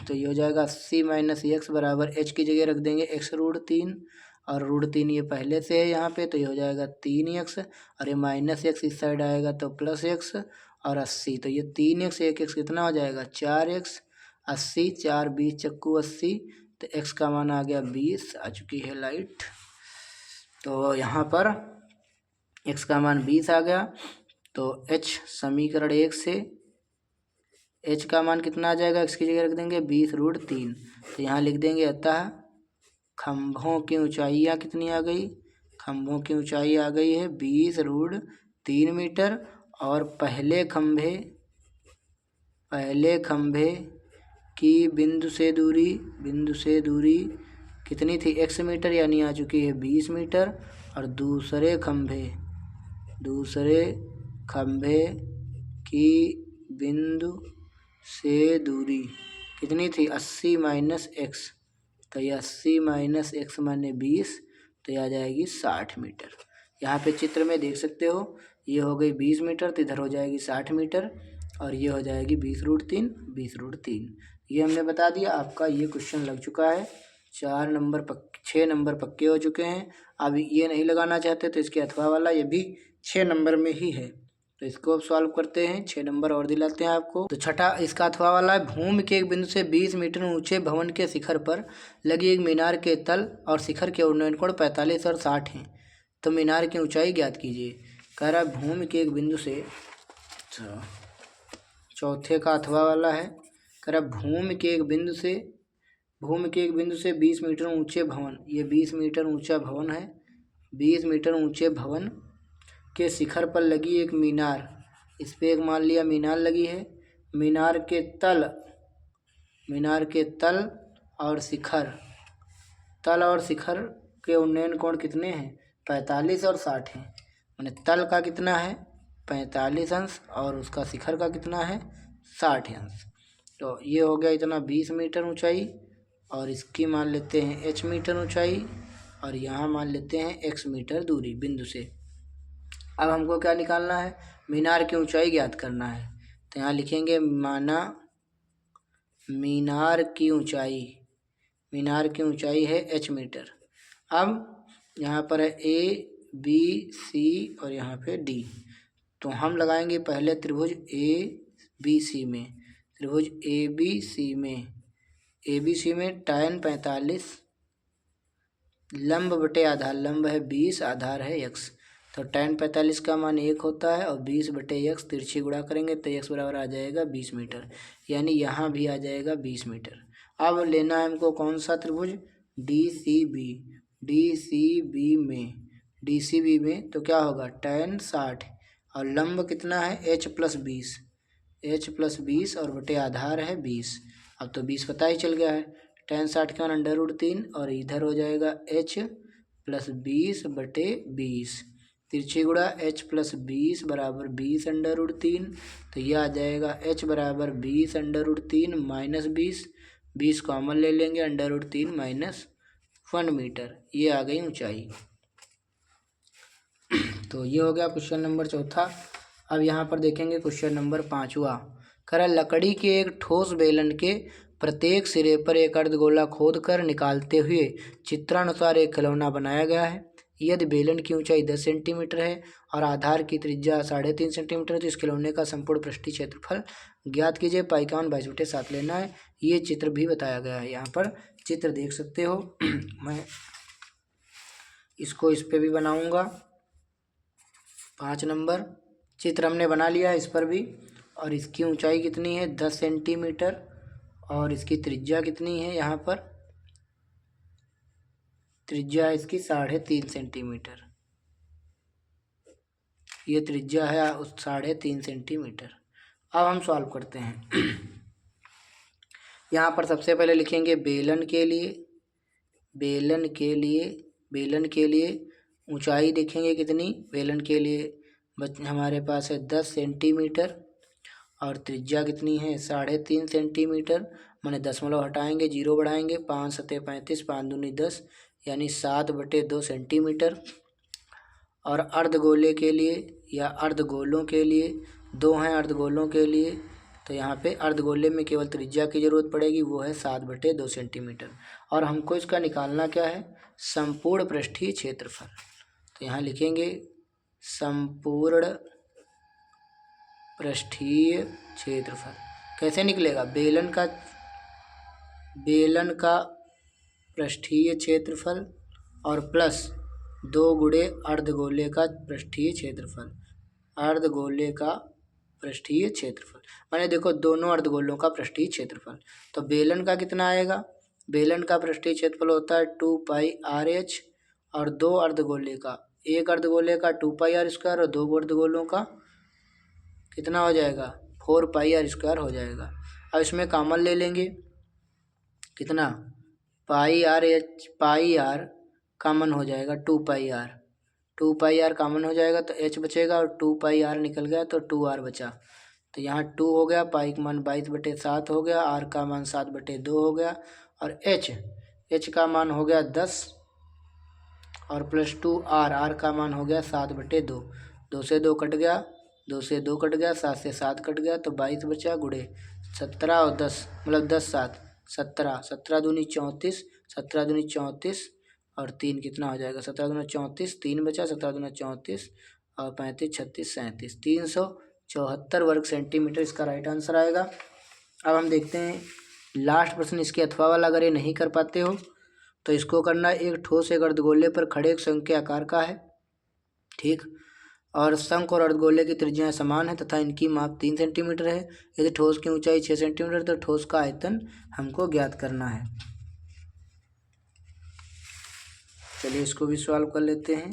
तो ये हो जाएगा 80 माइनस x बराबर h की जगह रख देंगे x √3, और √3 ये पहले से है यहाँ पे, तो ये हो जाएगा 3x, और ये माइनस x इस साइड आएगा तो प्लस x, और 80, तो ये 3x 1x कितना हो जाएगा 4x, 80 4 20 चक्कू 80, तो x का मान आ गया 20। आ चुकी है लाइट, तो यहाँ पर x का मान 20 आ गया। तो h समीकरण 1 से h का मान कितना आ जाएगा, x की जगह रख देंगे 20√3, तो यहाँ लिख देंगे अतः खंभों की ऊंचाइयाँ कितनी आ गई, खंभों की ऊंचाई आ गई है 20√3 मीटर, और पहले खंभे की बिंदु से दूरी कितनी थी x मीटर, यानी आ चुकी है 20 मीटर, और दूसरे खंभे की बिंदु से दूरी कितनी थी 80 माइनस x, तो ये 80 माइनस x माने 20, तो ये आ जाएगी 60 मीटर। यहाँ पे चित्र में देख सकते हो, ये हो गई 20 मीटर, तो इधर हो जाएगी 60 मीटर, और ये हो जाएगी 20√3, 20√3। ये हमने बता दिया। आपका ये क्वेश्चन लग चुका है। 6 नंबर पक्के हो चुके हैं। अब ये नहीं लगाना चाहते तो इसके अथवा वाला, ये भी 6 नंबर में ही है, तो इसको अब सॉल्व करते हैं। 6 नंबर और दिलाते हैं आपको। तो छठा इसका अथवा वाला है, भूमि के एक बिंदु से 20 मीटर ऊंचे भवन के शिखर पर लगी एक मीनार के तल और शिखर के उन्नयन कोण 45 और 60 हैं, तो मीनार की ऊंचाई ज्ञात कीजिए। कह रहा है भूमि के एक बिंदु से, चौथे का अथवा वाला है। कह रहा भूमि के एक बिंदु से 20 मीटर ऊंचे भवन, ये 20 मीटर ऊंचा भवन है, 20 मीटर ऊंचे भवन के शिखर पर लगी एक मीनार, इस पे एक मान लिया मीनार लगी है। मीनार के तल और शिखर के उन्नयन कोण कितने हैं? 45 और 60 हैं। माने तल का कितना है? 45 अंश, और उसका शिखर का कितना है? 60 अंश। तो ये हो गया इतना 20 मीटर ऊंचाई, और इसकी मान लेते हैं h मीटर ऊंचाई, और यहाँ मान लेते हैं x मीटर दूरी बिंदु से। अब हमको क्या निकालना है? मीनार की ऊंचाई ज्ञात करना है। तो यहाँ लिखेंगे माना मीनार की ऊंचाई है h मीटर। अब यहाँ पर है a b c और यहाँ पे d, तो हम लगाएंगे पहले त्रिभुज ABC में, त्रिभुज ABC में tan 45 लंब बटे आधार, लंब है 20, आधार है x, तो tan 45 का मान 1 होता है, और 20 बटे x तिरछी गुणा करेंगे तो x बराबर आ जाएगा 20 मीटर, यानी यहाँ भी आ जाएगा 20 मीटर। अब लेना है हमको कौन सा त्रिभुज? DCB में तो क्या होगा? tan 60, और लंब कितना है? h प्लस 20 और बटे आधार है 20। अब तो 20 पता ही चल गया है। tan 60 का मान √3, और इधर हो जाएगा h प्लस 20 बटे 20, तिरछी गुणा h प्लस 20 बराबर 20 √3, तो यह आ जाएगा h बराबर 20 √3 माइनस 20 कॉमन ले लेंगे, √3 माइनस 1 मीटर, ये आ गई ऊंचाई। तो ये हो गया क्वेश्चन नंबर चौथा। अब यहाँ पर देखेंगे क्वेश्चन नंबर 5वां। करा लकड़ी के एक ठोस बेलन के प्रत्येक सिरे पर एक अर्धगोला खोद कर निकालते हुए चित्रानुसार एक खिलौना बनाया गया है। यदि बेलन की ऊंचाई 10 सेंटीमीटर है और आधार की त्रिज्या 3.5 सेंटीमीटर है, तो इस खिलौने का संपूर्ण पृष्ठीय क्षेत्रफल ज्ञात कीजिए। पाई का मान 22/7 लेना है। ये चित्र भी बताया गया है, यहाँ पर चित्र देख सकते हो। मैं इसको इस पे भी बनाऊंगा। 5 नंबर चित्र हमने बना लिया है इस पर भी, और इसकी ऊंचाई कितनी है? 10 सेंटीमीटर, और इसकी त्रिज्या कितनी है? यहाँ पर त्रिज्या है इसकी 3.5 सेंटीमीटर, ये त्रिज्या है उस 3.5 सेंटीमीटर। अब हम सॉल्व करते हैं। यहाँ पर सबसे पहले लिखेंगे बेलन के लिए ऊंचाई देखेंगे कितनी। बेलन के लिए हमारे पास है 10 सेंटीमीटर, और त्रिज्या कितनी है? 3.5 सेंटीमीटर। माने दशमलव हटाएंगे, 0 बढ़ाएंगे, 5 सतह 35, 5 दूनी 10, यानी 7/2 सेंटीमीटर। और अर्धगोले के लिए या अर्धगोलों के लिए, 2 हैं अर्धगोलों के लिए, तो यहाँ पे अर्धगोले में केवल त्रिज्या की जरूरत पड़ेगी, वो है 7/2 सेंटीमीटर। और हमको इसका निकालना क्या है? संपूर्ण पृष्ठीय क्षेत्रफल। तो यहाँ लिखेंगे संपूर्ण पृष्ठीय क्षेत्रफल। कैसे निकलेगा? बेलन का पृष्ठीय क्षेत्रफल और प्लस 2 गुणे अर्धगोले का पृष्ठीय क्षेत्रफल। अर्धगोले का पृष्ठीय क्षेत्रफल माने देखो दोनों अर्धगोलों का पृष्ठीय क्षेत्रफल। तो बेलन का कितना आएगा? बेलन का पृष्ठीय क्षेत्रफल होता है 2πr/h, और 2 अर्धगोले का, एक अर्धगोले का 2πr² और 2 अर्धगोलों का कितना हो जाएगा? 4πr² हो जाएगा। अब इसमें कॉमन ले लेंगे, कितना? पाई r कॉमन हो जाएगा, 2πr कॉमन हो जाएगा तो h बचेगा, और 2πr निकल गया तो 2r बचा। तो यहाँ 2 हो गया, पाई का मान 22/7 हो गया, r का मान 7/2 हो गया, और h एच का मान हो गया 10 और प्लस 2 आर का मान हो गया 7/2। 2 से 2 कट गया, 2 से 2 कट गया, 7 से 7 कट गया, तो 22 बचा गुणे 17 और 10 मतलब 10 7 17, 17 दूनी 34, 17 दूनी 34 और 3 कितना हो जाएगा, 17 दूना 34, 3 बचा, 17 दूना 34 और 35 36 37, 374 वर्ग सेंटीमीटर इसका राइट आंसर आएगा। अब हम देखते हैं लास्ट प्रश्न इसके अथवा वाला। अगर ये नहीं कर पाते हो तो इसको करना, एक ठोस एक अर्धगोले पर खड़े एक शंख के आकार का है, ठीक, और शंख और अर्धगोले की त्रिज्याएं समान है तथा इनकी माप 3 सेंटीमीटर है। यदि ठोस की ऊंचाई 6 सेंटीमीटर तो ठोस का आयतन हमको ज्ञात करना है। चलिए इसको भी सॉल्व कर लेते हैं।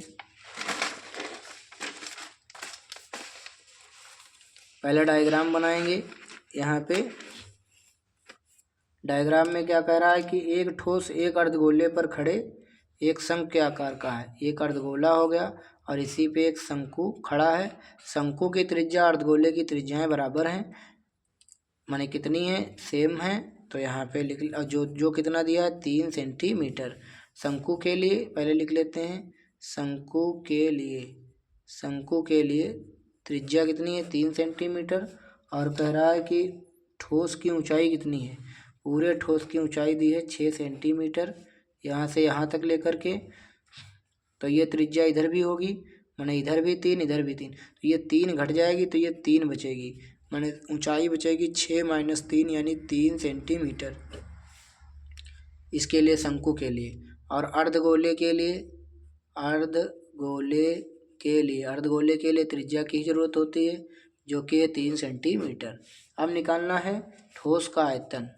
पहले डायग्राम बनाएंगे। यहाँ पे डायग्राम में क्या कह रहा है कि एक ठोस एक अर्धगोले पर खड़े एक शंख के आकार का है। एक अर्धगोला हो गया और इसी पे एक शंकु खड़ा है। शंकु की त्रिज्या अर्धगोले की त्रिज्याएं बराबर हैं, माने कितनी है, सेम है। तो यहाँ पे लिख जो कितना दिया है 3 सेंटीमीटर। शंकु के लिए पहले लिख लेते हैं, शंकु के लिए त्रिज्या कितनी है 3 सेंटीमीटर और कह रहा है कि ठोस की ऊंचाई कितनी है। पूरे ठोस की ऊंचाई दी है 6 सेंटीमीटर यहाँ से यहाँ तक लेकर के। तो ये त्रिज्या इधर भी होगी, माने इधर भी 3 इधर भी 3, तो ये 3 घट जाएगी तो ये 3 बचेगी, माने ऊंचाई बचेगी 6 - 3 यानी 3 सेंटीमीटर। इसके लिए शंकु के लिए। और अर्धगोले के लिए त्रिज्या की जरूरत होती है जो कि है 3 सेंटीमीटर। अब निकालना है ठोस का आयतन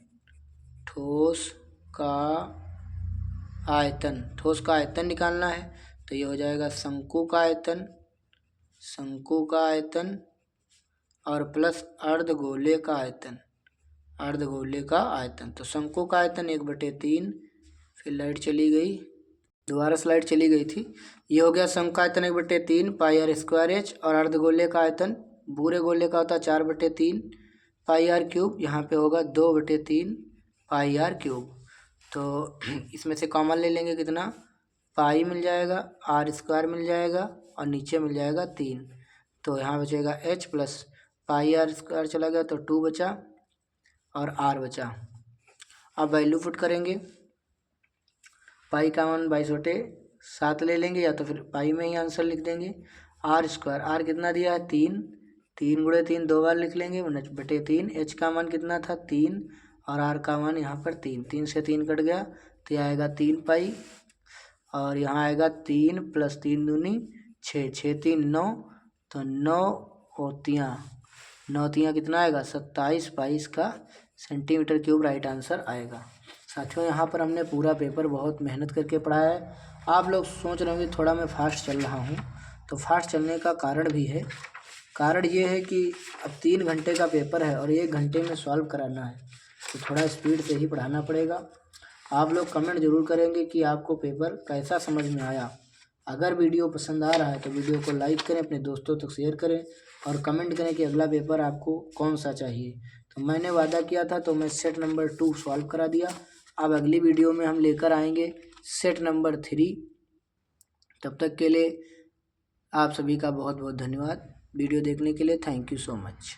निकालना है। तो ये हो जाएगा शंकु का आयतन और प्लस अर्धगोले का आयतन। तो शंकु का आयतन 1/3, फिर लाइट चली गई, दोबारा स्लाइड चली गई थी। ये हो गया शंकु का आयतन 1/3 πr²h और अर्धगोले का आयतन पूरे गोले का होता है 4/3 πr³। यहाँ पे होगा 2/3 πr³। तो इसमें से कॉमन ले लेंगे, कितना पाई मिल जाएगा, r² मिल जाएगा और नीचे मिल जाएगा 3। तो यहाँ बचेगा h प्लस πr² चला गया तो 2 बचा और r बचा। अब वैल्यू पुट करेंगे। पाई का मान 22/7 ले लेंगे या तो फिर पाई में ही आंसर लिख देंगे। r² कितना दिया है 3, 3 × 3 2 बार लिख लेंगे 1/3। h का मान कितना था 3 और r का मान यहाँ पर 3, 3 से 3 कट गया तो यह आएगा 3 पाई और यहाँ आएगा 3 + 3 दूनी 6, 6 3 9, तो 9 तियाँ कितना आएगा 27 पाई का सेंटीमीटर क्यूब राइट आंसर आएगा। साथियों यहाँ पर हमने पूरा पेपर बहुत मेहनत करके पढ़ाया है। आप लोग सोच रहे होंगे थोड़ा मैं फास्ट चल रहा हूँ, तो फास्ट चलने का कारण भी है। कारण ये है कि अब 3 घंटे का पेपर है और 1 घंटे में सॉल्व कराना है, तो थोड़ा स्पीड से ही पढ़ाना पड़ेगा। आप लोग कमेंट जरूर करेंगे कि आपको पेपर कैसा समझ में आया। अगर वीडियो पसंद आ रहा है तो वीडियो को लाइक करें, अपने दोस्तों तक शेयर करें और कमेंट करें कि अगला पेपर आपको कौन सा चाहिए। तो मैंने वादा किया था तो मैं सेट नंबर 2 सॉल्व करा दिया। अब अगली वीडियो में हम लेकर आएंगे सेट नंबर 3। तब तक के लिए आप सभी का बहुत बहुत धन्यवाद। वीडियो देखने के लिए थैंक यू सो मच।